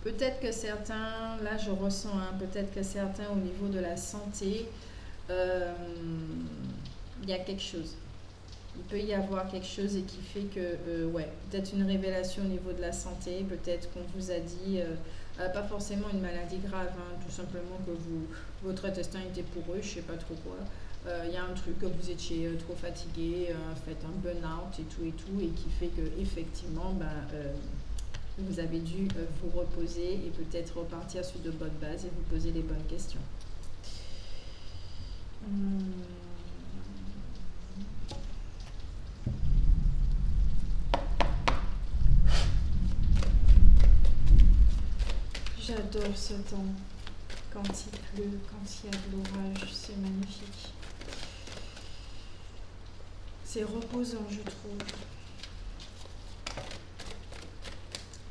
Peut-être que certains, là je ressens, peut-être que certains au niveau de la santé, il y a quelque chose. Il peut y avoir quelque chose et qui fait que, peut-être une révélation au niveau de la santé, peut-être qu'on vous a dit, pas forcément une maladie grave, tout simplement que votre intestin était poreux, je sais pas trop quoi. Il y a un truc que vous étiez trop fatigué, faites un burn-out et tout, et qui fait que effectivement, vous avez dû vous reposer et peut-être repartir sur de bonnes bases et vous poser les bonnes questions. J'adore ce temps, quand il pleut, quand il y a de l'orage, c'est magnifique. C'est reposant, je trouve.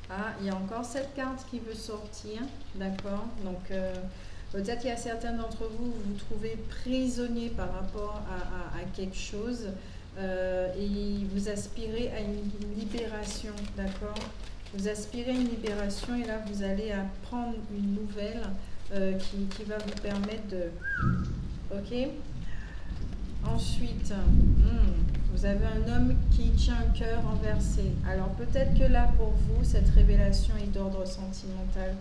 Ah, il y a encore cette carte qui veut sortir, d'accord? Donc, peut-être qu'il y a certains d'entre vous, vous vous trouvez prisonnier par rapport à quelque chose et vous aspirez à une libération, d'accord? Vous aspirez à une libération et là, vous allez apprendre une nouvelle qui va vous permettre de... Ok? Ensuite, vous avez un homme qui tient un cœur renversé. Alors peut-être que là, pour vous, cette révélation est d'ordre sentimental.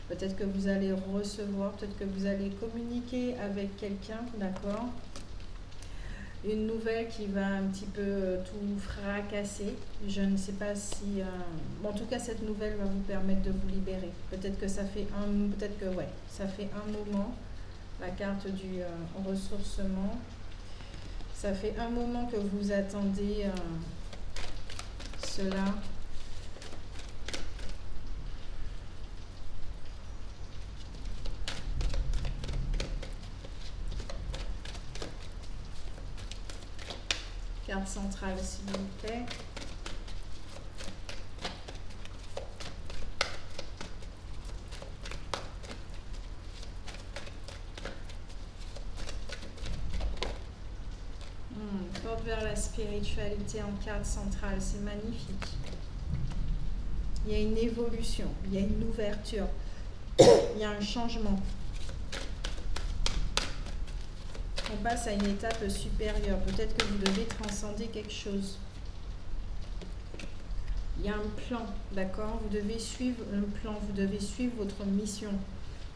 Peut-être que vous allez recevoir, peut-être que vous allez communiquer avec quelqu'un, d'accord? Une nouvelle qui va un petit peu tout fracasser. Je ne sais pas si... en tout cas, cette nouvelle va vous permettre de vous libérer. Peut-être que ça fait ça fait un moment. La carte du ressourcement. Ça fait un moment que vous attendez cela. Carte centrale, s'il vous plaît. Porte vers la spiritualité en carte centrale, c'est magnifique. Il y a une évolution, il y a une ouverture, il y a un changement. On passe à une étape supérieure. Peut-être que vous devez transcender quelque chose. Il y a un plan, d'accord? Vous devez suivre un plan, vous devez suivre votre mission.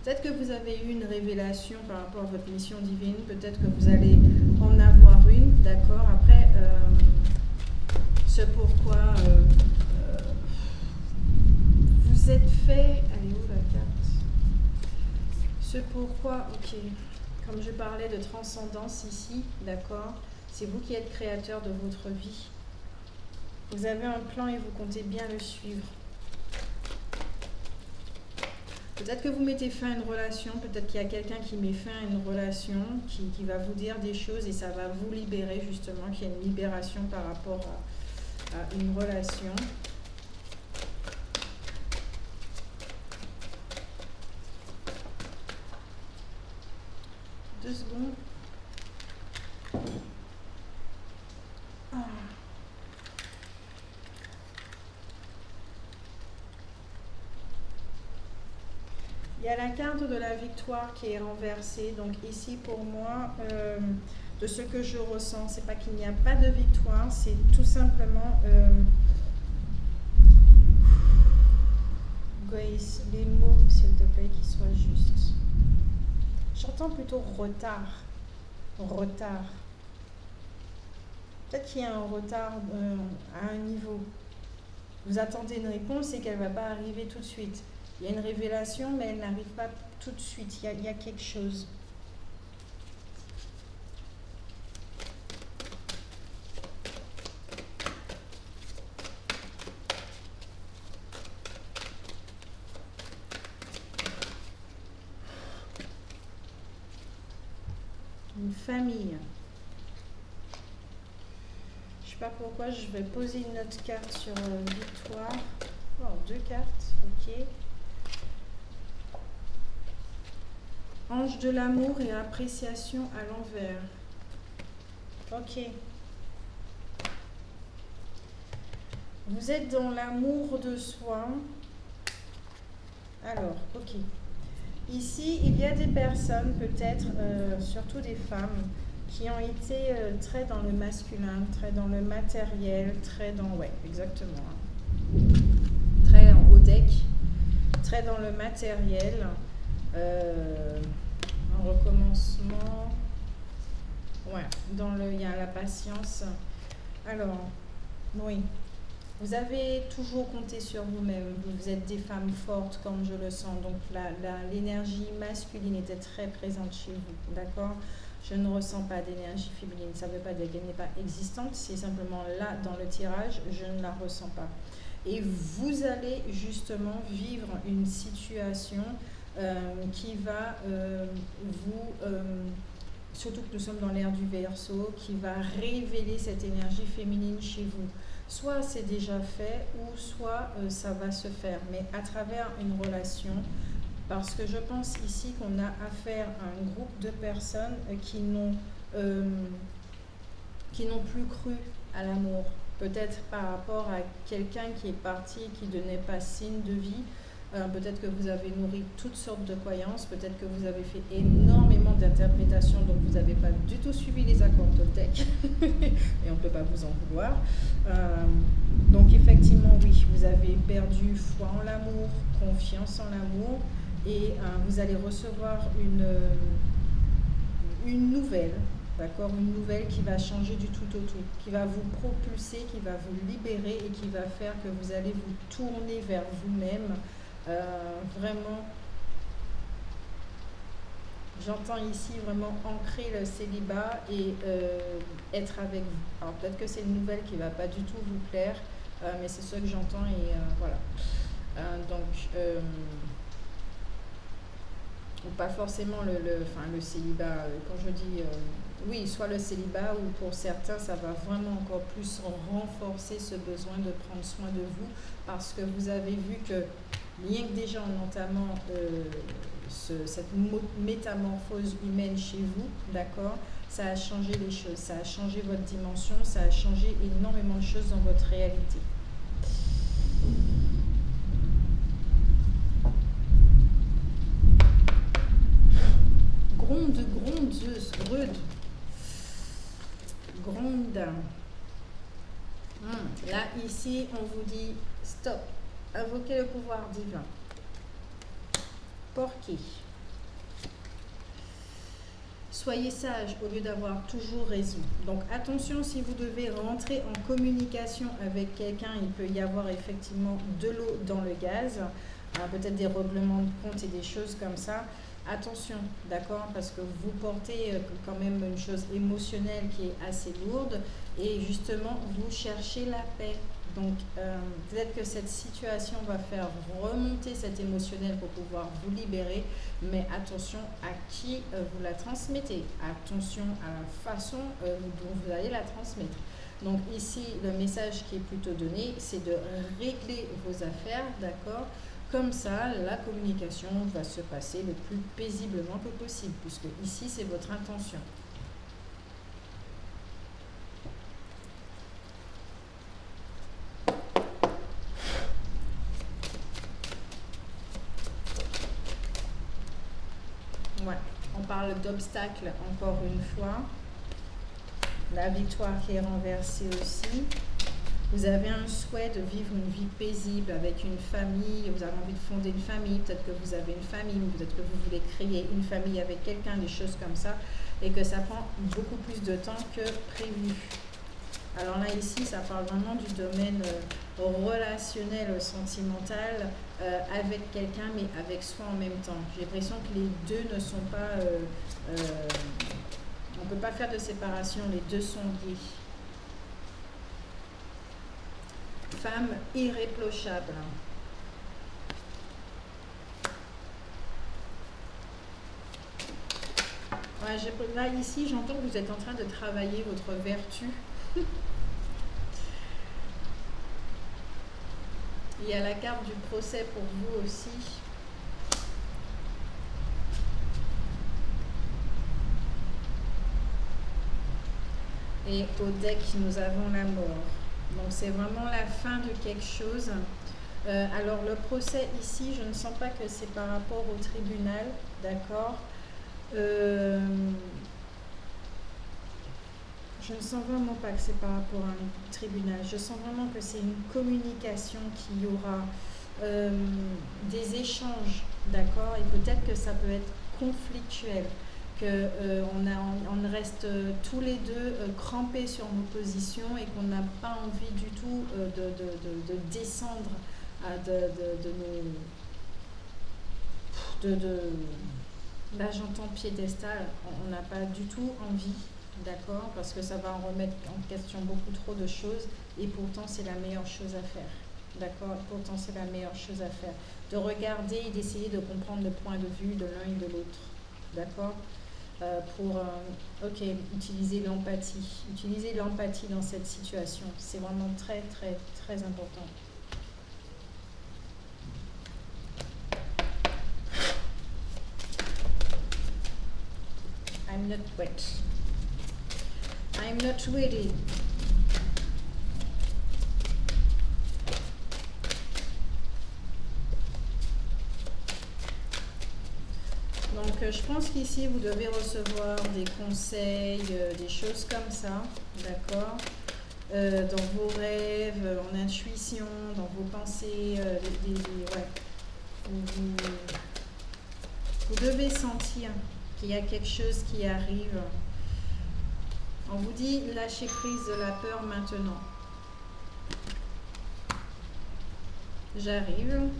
Peut-être que vous avez eu une révélation par rapport à votre mission divine. Peut-être que vous allez en avoir une, d'accord? Après, ce pourquoi vous êtes fait... Elle est où la carte? Ce pourquoi, ok. Comme je parlais de transcendance ici, d'accord? C'est vous qui êtes créateur de votre vie. Vous avez un plan et vous comptez bien le suivre. Peut-être que vous mettez fin à une relation, peut-être qu'il y a quelqu'un qui met fin à une relation, qui va vous dire des choses et ça va vous libérer justement, qu'il y a une libération par rapport à une relation. Deux secondes. Il y a la carte de la victoire qui est renversée. Donc ici pour moi, de ce que je ressens, c'est pas qu'il n'y a pas de victoire, c'est tout simplement Grace, les mots s'il te plaît qui soient justes. J'entends plutôt retard. Retard. Peut-être qu'il y a un retard à un niveau. Vous attendez une réponse et qu'elle ne va pas arriver tout de suite. Il y a une révélation, mais elle n'arrive pas tout de suite. Il y a quelque chose. famille. Je sais pas pourquoi je vais poser une autre carte sur victoire. Oh, 2 cartes, ok. Ange de l'amour et appréciation à l'envers. Ok. Vous êtes dans l'amour de soi. Alors, ok. Ici, il y a des personnes, peut-être, surtout des femmes, qui ont été très dans le masculin, très dans le matériel, très dans... Ouais, exactement. Très en haut deck, très dans le matériel. Un recommencement. Ouais, il y a la patience. Alors, oui. Vous avez toujours compté sur vous-même. Vous êtes des femmes fortes, comme je le sens. Donc, l'énergie masculine était très présente chez vous. D'accord? Je ne ressens pas d'énergie féminine. Ça ne veut pas dire qu'elle n'est pas existante. C'est simplement là, dans le tirage, je ne la ressens pas. Et vous allez justement vivre une situation qui va surtout que nous sommes dans l'ère du Verseau, qui va révéler cette énergie féminine chez vous. Soit c'est déjà fait, ou soit ça va se faire, mais à travers une relation, parce que je pense ici qu'on a affaire à un groupe de personnes qui n'ont plus cru à l'amour. Peut-être par rapport à quelqu'un qui est parti et qui ne donnait pas signe de vie. Peut-être que vous avez nourri toutes sortes de croyances, peut-être que vous avez fait énormément d'interprétations, donc vous n'avez pas du tout suivi les accords Toltec, et on ne peut pas vous en vouloir. Donc effectivement, oui, vous avez perdu foi en l'amour, confiance en l'amour, et vous allez recevoir une nouvelle, d'accord, une nouvelle qui va changer du tout au tout, qui va vous propulser, qui va vous libérer et qui va faire que vous allez vous tourner vers vous-même. Vraiment, j'entends ici vraiment ancrer le célibat et être avec vous. Alors peut-être que c'est une nouvelle qui ne va pas du tout vous plaire, mais c'est ce que j'entends et voilà. Ou pas forcément le célibat, quand je dis oui, soit le célibat, ou pour certains ça va vraiment encore plus renforcer ce besoin de prendre soin de vous, parce que vous avez vu que rien que déjà en entamant cette métamorphose humaine chez vous, d'accord, ça a changé les choses, ça a changé votre dimension, ça a changé énormément de choses dans votre réalité. Grondeuse, rude. Gronde. Là, ici, on vous dit stop. Invoquez le pouvoir divin. Porqué. Soyez sage au lieu d'avoir toujours raison. Donc attention, si vous devez rentrer en communication avec quelqu'un, il peut y avoir effectivement de l'eau dans le gaz, peut-être des règlements de compte et des choses comme ça. Attention, d'accord, parce que vous portez quand même une chose émotionnelle qui est assez lourde, et justement vous cherchez la paix. Donc peut-être que cette situation va faire remonter cet émotionnel pour pouvoir vous libérer, mais attention à qui vous la transmettez, attention à la façon dont vous allez la transmettre. Donc ici, le message qui est plutôt donné, c'est de régler vos affaires, d'accord? Comme ça, la communication va se passer le plus paisiblement que possible, puisque ici, c'est votre intention. Ouais, on parle d'obstacles encore une fois. La victoire qui est renversée aussi. Vous avez un souhait de vivre une vie paisible avec une famille, vous avez envie de fonder une famille, peut-être que vous avez une famille, peut-être que vous voulez créer une famille avec quelqu'un, des choses comme ça, et que ça prend beaucoup plus de temps que prévu. Alors là, ici, ça parle vraiment du domaine relationnel, sentimental, avec quelqu'un, mais avec soi en même temps. J'ai l'impression que les deux ne sont pas... on ne peut pas faire de séparation, les deux sont liés. Femme irréprochable. Ouais, là, ici, j'entends que vous êtes en train de travailler votre vertu. Il y a la carte du procès pour vous aussi. Et au deck, nous avons la mort. Donc c'est vraiment la fin de quelque chose. Alors le procès ici, je ne sens pas que c'est par rapport au tribunal, d'accord. Je ne sens vraiment pas que c'est par rapport à un tribunal. Je sens vraiment que c'est une communication qu'il y aura, des échanges, d'accord. Et peut-être que ça peut être conflictuel, que on reste tous les deux crampés sur nos positions et qu'on n'a pas envie du tout de descendre là j'entends piédestal, on n'a pas du tout envie, d'accord, parce que ça va en remettre en question beaucoup trop de choses et pourtant c'est la meilleure chose à faire, d'accord, pourtant c'est la meilleure chose à faire, de regarder et d'essayer de comprendre le point de vue de l'un et de l'autre, d'accord, pour utiliser l'empathie dans cette situation, c'est vraiment très très très important. I'm not wet. I'm not ready. Donc je pense qu'ici vous devez recevoir des conseils, des choses comme ça, d'accord, dans vos rêves, en intuition, dans vos pensées, ouais. Vous devez sentir qu'il y a quelque chose qui arrive. On vous dit lâchez prise de la peur maintenant. J'arrive.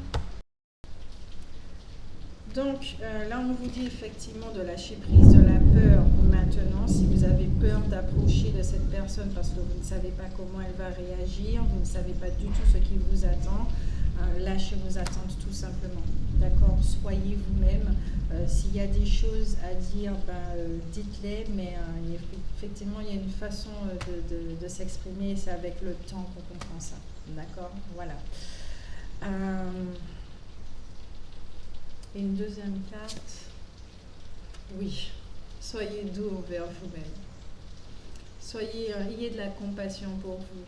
Donc là on vous dit effectivement de lâcher prise de la peur maintenant. Si vous avez peur d'approcher de cette personne parce que vous ne savez pas comment elle va réagir, vous ne savez pas du tout ce qui vous attend, lâchez vos attentes tout simplement. D'accord, soyez vous-même. S'il y a des choses à dire, dites-les, mais effectivement, il y a une façon de s'exprimer et c'est avec le temps qu'on comprend ça. D'accord, voilà. Une deuxième carte. Oui, soyez doux envers vous-même. Ayez de la compassion pour vous.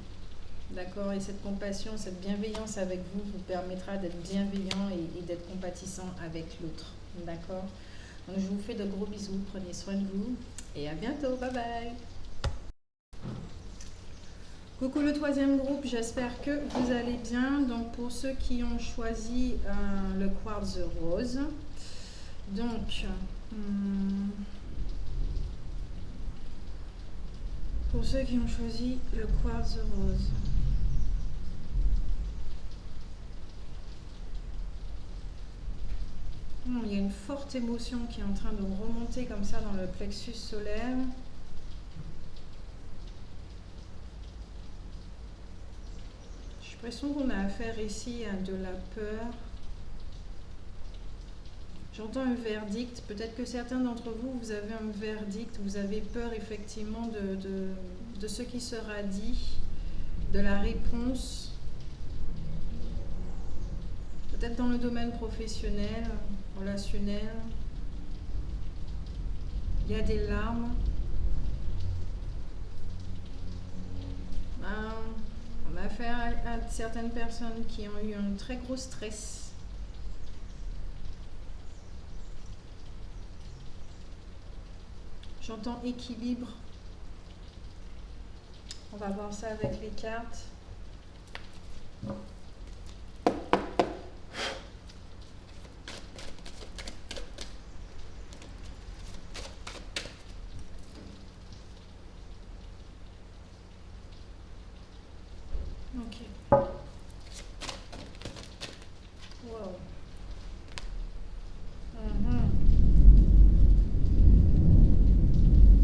D'accord, et cette compassion, cette bienveillance avec vous vous permettra d'être bienveillant et d'être compatissant avec l'autre. D'accord, donc je vous fais de gros bisous, prenez soin de vous et à bientôt, bye bye. Coucou le troisième groupe, j'espère que vous allez bien. Donc pour ceux qui ont choisi le quartz rose, donc pour ceux qui ont choisi le quartz rose, il y a une forte émotion qui est en train de remonter comme ça dans le plexus solaire. J'ai l'impression qu'on a affaire ici à de la peur. J'entends un verdict. Peut-être que certains d'entre vous, vous avez un verdict. Vous avez peur effectivement de ce qui sera dit, de la réponse. Peut-être dans le domaine professionnel, relationnel. Il y a des larmes. On a affaire à certaines personnes qui ont eu un très gros stress. J'entends équilibre. On va voir ça avec les cartes. Ok. Wow.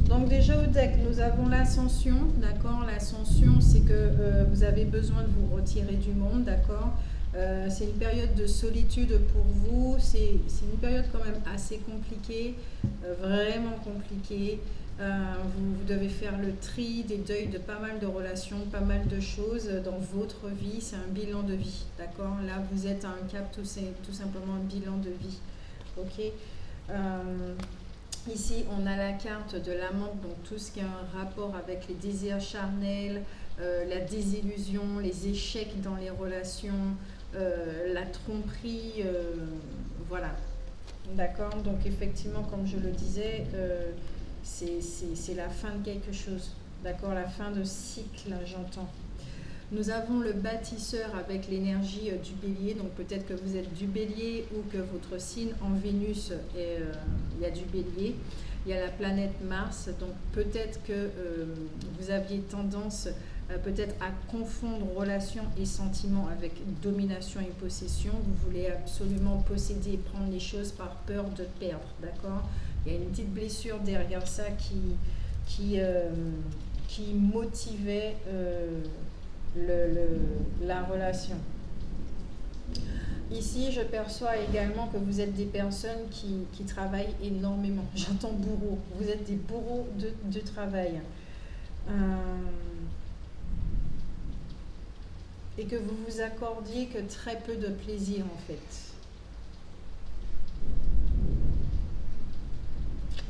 Donc déjà au deck, nous avons l'ascension, d'accord. L'ascension, c'est que vous avez besoin de vous retirer du monde, d'accord. C'est une période de solitude pour vous, c'est une période quand même assez compliquée, vraiment compliquée. Vous devez faire le tri, des deuils de pas mal de relations, pas mal de choses dans votre vie. C'est un bilan de vie, d'accord? Là, vous êtes à un cap, tout simplement un bilan de vie, ok? Ici, on a la carte de l'amante, donc tout ce qui a un rapport avec les désirs charnels, la désillusion, les échecs dans les relations, la tromperie, voilà. D'accord? Donc effectivement, comme je le disais, c'est la fin de quelque chose. D'accord? La fin de cycle, j'entends. Nous avons le bâtisseur avec l'énergie du bélier. Donc peut-être que vous êtes du bélier ou que votre signe en Vénus, il y a du bélier. Il y a la planète Mars. Donc peut-être que vous aviez tendance peut-être à confondre relation et sentiment avec domination et possession. Vous voulez absolument posséder et prendre les choses par peur de perdre. D'accord? Il y a une petite blessure derrière ça qui motivait la relation. Ici, je perçois également que vous êtes des personnes qui travaillent énormément. J'entends bourreau. Vous êtes des bourreaux de travail. Et que vous vous accordiez que très peu de plaisir en fait.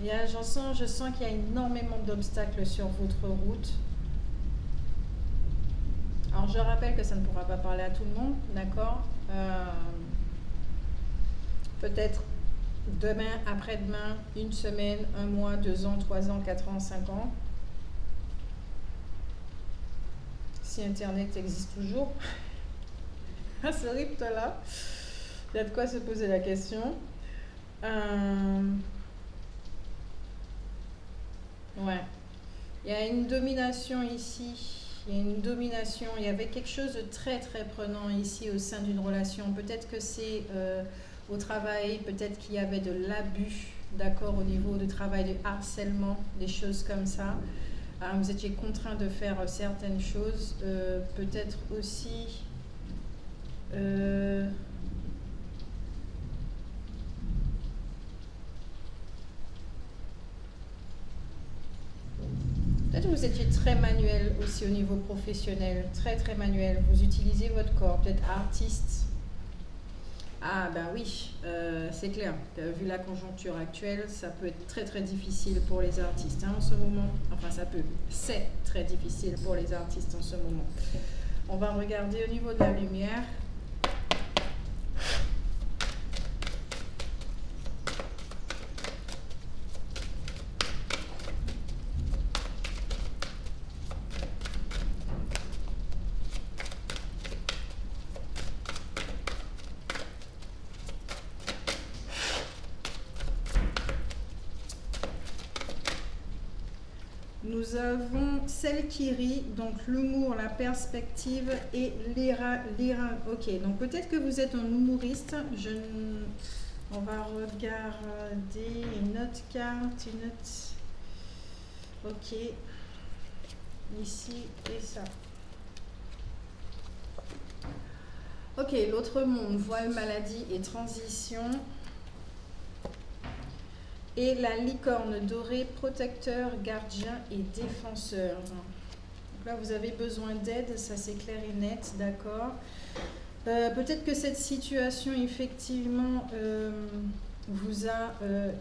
Je sens qu'il y a énormément d'obstacles sur votre route. Alors je rappelle que ça ne pourra pas parler à tout le monde, d'accord? Peut-être demain, après-demain, une semaine, un mois, 2 ans, 3 ans, 4 ans, 5 ans. Si Internet existe toujours. À ce rythme-là, il y a de quoi se poser la question. Ouais. Il y a une domination ici. Il y a une domination. Il y avait quelque chose de très très prenant ici au sein d'une relation. Peut-être que c'est au travail, peut-être qu'il y avait de l'abus, d'accord, au niveau du travail, du harcèlement, des choses comme ça. Vous étiez contraint de faire certaines choses. Peut-être aussi... Peut-être que vous étiez très manuel aussi au niveau professionnel, très très manuel. Vous utilisez votre corps, peut-être artiste. Ah ben oui, c'est clair. Vu la conjoncture actuelle, ça peut être très très difficile pour les artistes en ce moment. Enfin c'est très difficile pour les artistes en ce moment. On va regarder au niveau de la lumière. Nous avons celle qui rit, donc l'humour, la perspective et l'ira. Ok, donc peut-être que vous êtes un humoriste. On va regarder une autre carte, une autre. Ok, ici et ça. Ok, l'autre monde, voile, maladie et transition. Et la licorne dorée, protecteur, gardien et défenseur. Donc là, vous avez besoin d'aide, ça c'est clair et net, d'accord. Peut-être que cette situation, effectivement, vous a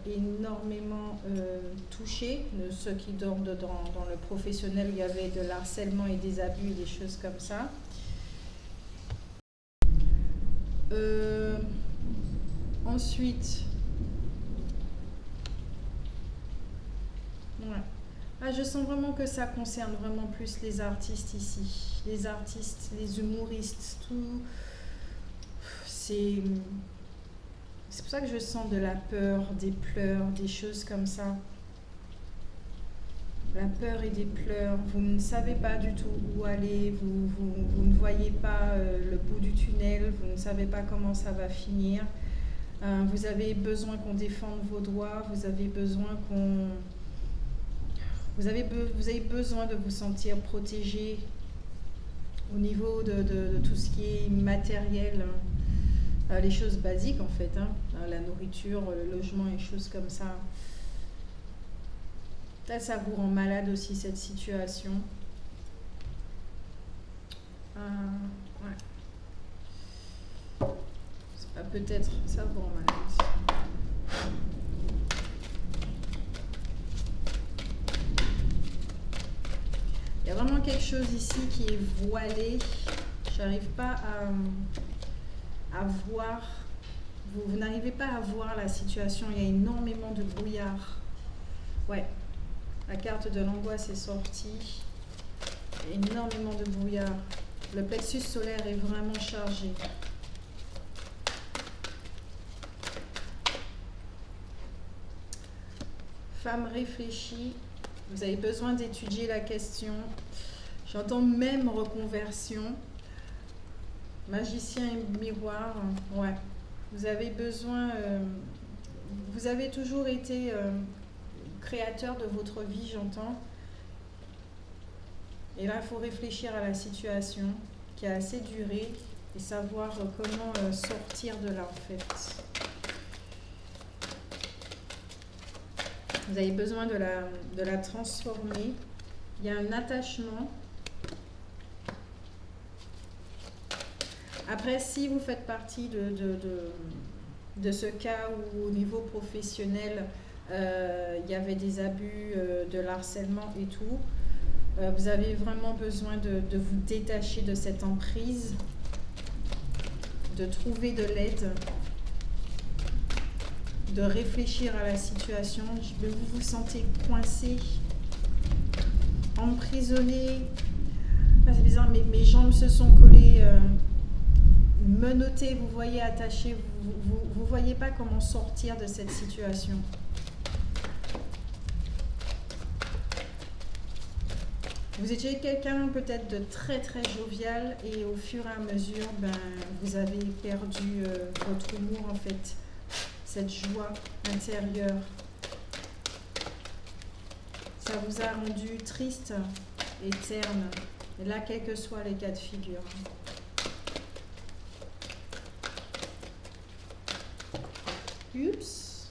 énormément touché. Ceux qui dorment dans le professionnel, il y avait de l'harcèlement et des abus et des choses comme ça. Ensuite... Ouais. Ah, je sens vraiment que ça concerne vraiment plus les artistes ici. Les artistes, les humoristes, tout. C'est pour ça que je sens de la peur, des pleurs, des choses comme ça. La peur et des pleurs. Vous ne savez pas du tout où aller. Vous ne voyez pas le bout du tunnel. Vous ne savez pas comment ça va finir. Vous avez besoin qu'on défende vos droits. Vous avez besoin qu'on... Vous avez besoin de vous sentir protégé au niveau de tout ce qui est matériel, les choses basiques en fait, hein, la nourriture, le logement et choses comme ça. Ça vous rend malade aussi cette situation. Ouais. Peut-être, ça vous rend malade aussi. Il y a vraiment quelque chose ici qui est voilé. J'arrive pas à voir. Vous n'arrivez pas à voir la situation. Il y a énormément de brouillard. Ouais. La carte de l'angoisse est sortie. Il y a énormément de brouillard. Le plexus solaire est vraiment chargé. Femme réfléchie. Vous avez besoin d'étudier la question. J'entends même reconversion. Magicien et miroir. Ouais. Vous avez besoin... vous avez toujours été créateur de votre vie, j'entends. Et là, il faut réfléchir à la situation qui a assez duré et savoir comment sortir de là, en fait. Vous avez besoin de la transformer. Il y a un attachement. Après, si vous faites partie de ce cas où au niveau professionnel, il y avait des abus, de l'harcèlement et tout, vous avez vraiment besoin de vous détacher de cette emprise, de trouver de l'aide, de réfléchir à la situation. Vous vous sentez coincé, emprisonné. Ah, c'est bizarre, mes jambes se sont collées, menottées, vous voyez, attachées. Vous voyez pas comment sortir de cette situation. Vous étiez quelqu'un peut-être de très très jovial et au fur et à mesure, vous avez perdu votre humour en fait, cette joie intérieure. Ça vous a rendu triste et terne. Et là, quels que soient les cas de figure. Oups.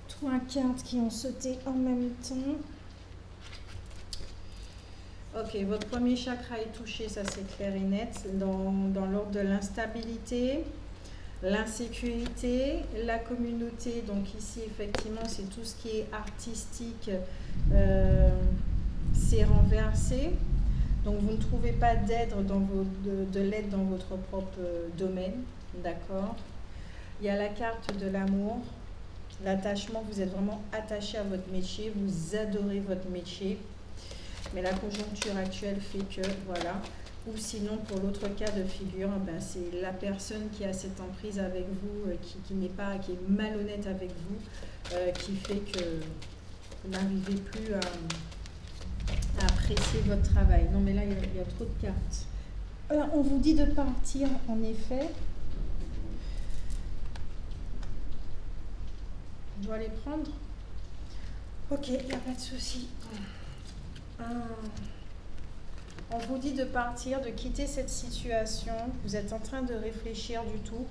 3 cartes qui ont sauté en même temps. Ok, votre premier chakra est touché, ça c'est clair et net, dans l'ordre de l'instabilité, l'insécurité, la communauté. Donc ici, effectivement, c'est tout ce qui est artistique, c'est renversé. Donc vous ne trouvez pas d'aide de l'aide dans votre propre domaine, d'accord. Il y a la carte de l'amour, l'attachement, vous êtes vraiment attaché à votre métier, vous adorez votre métier. Mais la conjoncture actuelle fait que, voilà. Ou sinon, pour l'autre cas de figure, c'est la personne qui a cette emprise avec vous, qui est malhonnête avec vous, qui fait que vous n'arrivez plus à apprécier votre travail. Non, mais là, il y a trop de cartes. Alors, on vous dit de partir, en effet. Je dois les prendre. Ok, il n'y a pas de souci. On vous dit de partir, de quitter cette situation. Vous êtes en train de réfléchir du tout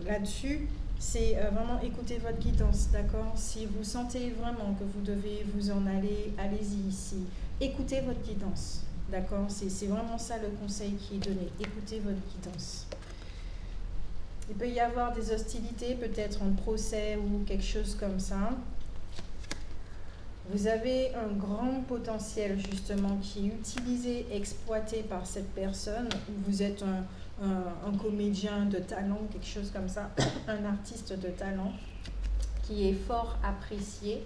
là-dessus. C'est vraiment écouter votre guidance, d'accord. Si vous sentez vraiment que vous devez vous en aller, allez-y ici. Écoutez votre guidance, d'accord. C'est vraiment ça le conseil qui est donné. Écoutez votre guidance. Il peut y avoir des hostilités, peut-être en procès ou quelque chose comme ça. Vous avez un grand potentiel justement qui est utilisé, exploité par cette personne. Vous êtes un comédien de talent, quelque chose comme ça, un artiste de talent qui est fort apprécié.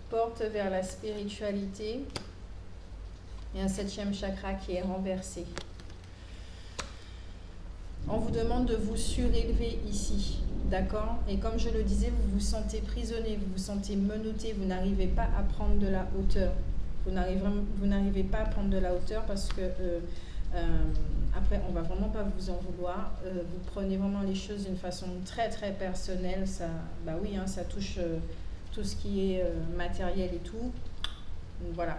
Porte vers la spiritualité et un 7e chakra qui est renversé. On vous demande de vous surélever ici, d'accord. Et comme je le disais, vous vous sentez prisonnier, vous vous sentez menotté, vous n'arrivez pas à prendre de la hauteur. Vous n'arrivez pas à prendre de la hauteur parce que, après, on ne va vraiment pas vous en vouloir. Vous prenez vraiment les choses d'une façon très très personnelle. Ça, ça touche tout ce qui est matériel et tout. Voilà.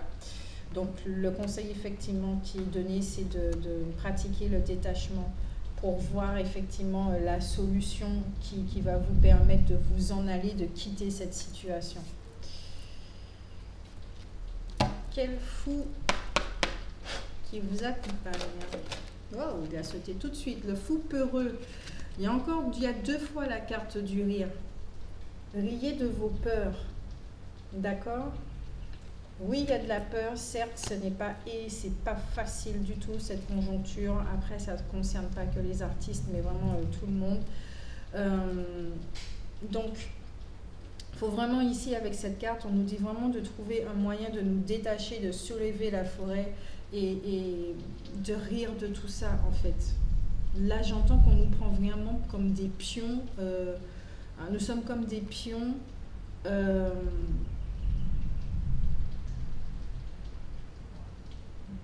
Donc le conseil effectivement qui est donné, c'est de pratiquer le détachement pour voir effectivement la solution qui va vous permettre de vous en aller, de quitter cette situation. Quel fou qui vous accompagne. Wow, il a sauté tout de suite. Le fou peureux. Il y a 2 fois la carte du rire. Riez de vos peurs. D'accord? Oui, il y a de la peur, certes, c'est pas facile du tout cette conjoncture. Après, ça ne concerne pas que les artistes, mais vraiment tout le monde. Donc, il faut vraiment ici, avec cette carte, on nous dit vraiment de trouver un moyen de nous détacher, de soulever la forêt et de rire de tout ça, en fait. Là, j'entends qu'on nous prend vraiment comme des pions. Nous sommes comme des pions.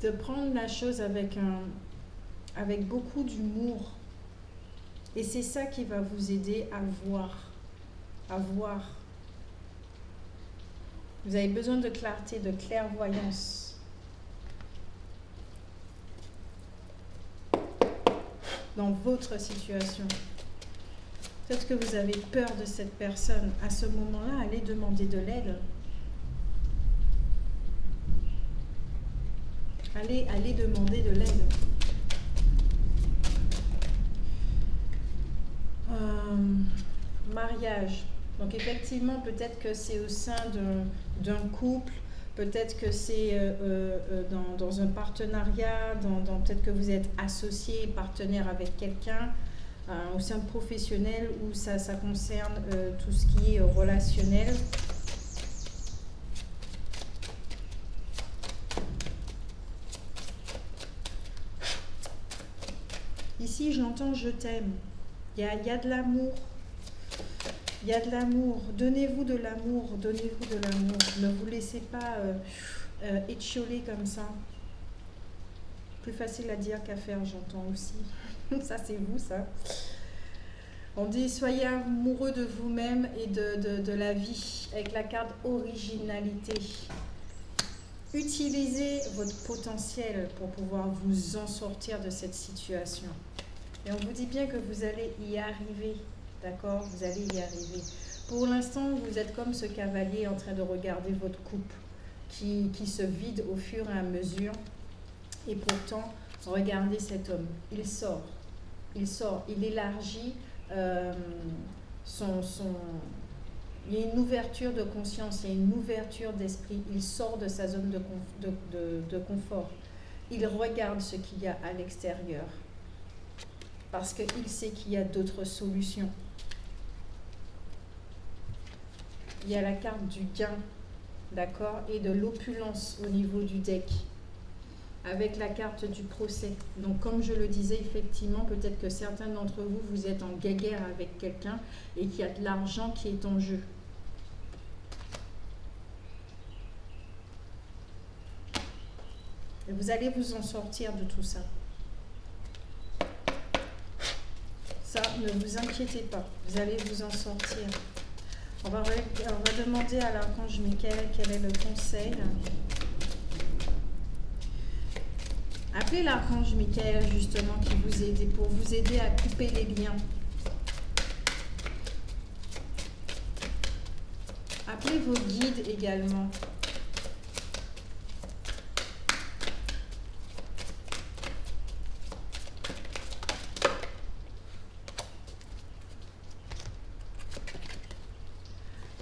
De prendre la chose avec beaucoup d'humour. Et c'est ça qui va vous aider à voir. Vous avez besoin de clarté, de clairvoyance. Dans votre situation. Peut-être que vous avez peur de cette personne. À ce moment-là, allez demander de l'aide. Allez demander de l'aide. Mariage. Donc effectivement, peut-être que c'est au sein d'un couple, peut-être que c'est dans un partenariat, peut-être que vous êtes associé, partenaire avec quelqu'un, au sein professionnel où ça concerne tout ce qui est relationnel. Ici, j'entends je t'aime. Il y a de l'amour. Il y a de l'amour. Donnez-vous de l'amour. Donnez-vous de l'amour. Ne vous laissez pas étioler comme ça. Plus facile à dire qu'à faire, j'entends aussi. Ça, c'est vous, ça. On dit soyez amoureux de vous-même et de la vie avec la carte originalité. Utilisez votre potentiel pour pouvoir vous en sortir de cette situation. Et on vous dit bien que vous allez y arriver, d'accord? Vous allez y arriver. Pour l'instant, vous êtes comme ce cavalier en train de regarder votre coupe qui se vide au fur et à mesure. Et pourtant, regardez cet homme. Il sort, il élargit il y a une ouverture de conscience, il y a une ouverture d'esprit. Il sort de sa zone de confort. Il regarde ce qu'il y a à l'extérieur. Parce qu'il sait qu'il y a d'autres solutions. Il y a la carte du gain, d'accord, et de l'opulence au niveau du deck, avec la carte du procès. Donc, comme je le disais, effectivement, peut-être que certains d'entre vous, vous êtes en guéguerre avec quelqu'un et qu'il y a de l'argent qui est en jeu. Et vous allez vous en sortir de tout ça. Ça, ne vous inquiétez pas, vous allez vous en sortir. On va demander à l'archange Michael quel est le conseil. Appelez l'archange Michael justement pour vous aider à couper les liens. Appelez vos guides également.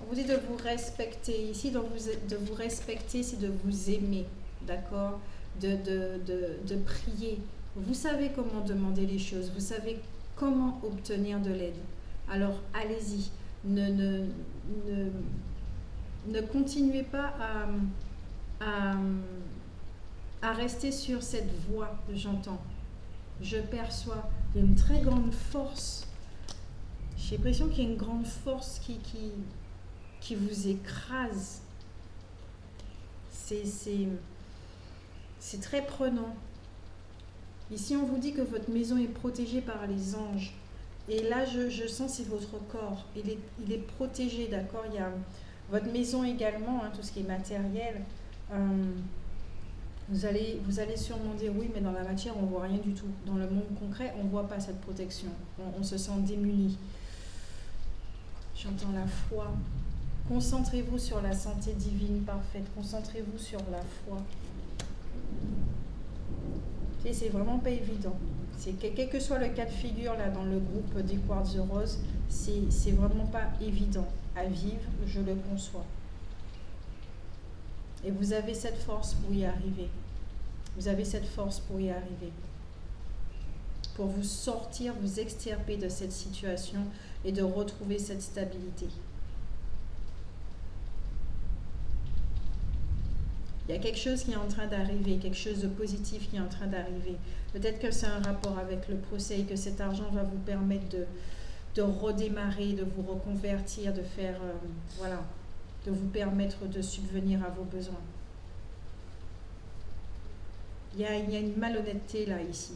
On vous dit de vous respecter. Ici, de vous respecter, c'est de vous aimer, d'accord? De prier. Vous savez comment demander les choses, vous savez comment obtenir de l'aide. Alors, allez-y. Ne continuez pas à rester sur cette voie, j'entends. Je perçois. Il y a une très grande force. J'ai l'impression qu'il y a une grande force qui vous écrase. C'est très prenant. Ici, on vous dit que votre maison est protégée par les anges. Et là, je sens c'est votre corps. Il est protégé, d'accord? Il y a votre maison également, hein, tout ce qui est matériel. Vous allez sûrement dire oui, mais dans la matière, on ne voit rien du tout. Dans le monde concret, on ne voit pas cette protection. On se sent démuni. J'entends la foi. Concentrez-vous sur la santé divine parfaite. Concentrez-vous sur la foi. Et c'est vraiment pas évident. Quel que soit le cas de figure là dans le groupe des quartz roses, c'est vraiment pas évident à vivre, je le conçois. Et vous avez cette force pour y arriver. Vous avez cette force pour y arriver. Pour vous sortir, vous extirper de cette situation et de retrouver cette stabilité. Il y a quelque chose qui est en train d'arriver, quelque chose de positif qui est en train d'arriver. Peut-être que c'est un rapport avec le procès et que cet argent va vous permettre de redémarrer, de vous reconvertir, de faire, de vous permettre de subvenir à vos besoins. Il y a une malhonnêteté là, ici.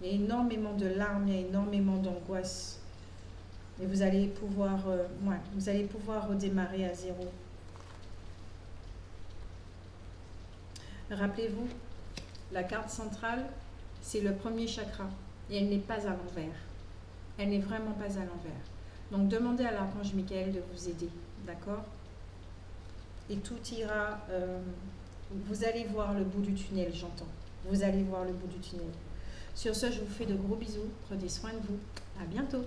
Il y a énormément de larmes, il y a énormément d'angoisse. Et vous allez pouvoir redémarrer à zéro. Rappelez-vous, la carte centrale, c'est le premier chakra. Et elle n'est pas à l'envers. Elle n'est vraiment pas à l'envers. Donc demandez à l'archange Michael de vous aider. D'accord? Et tout ira... vous allez voir le bout du tunnel, j'entends. Vous allez voir le bout du tunnel. Sur ce, je vous fais de gros bisous. Prenez soin de vous. À bientôt.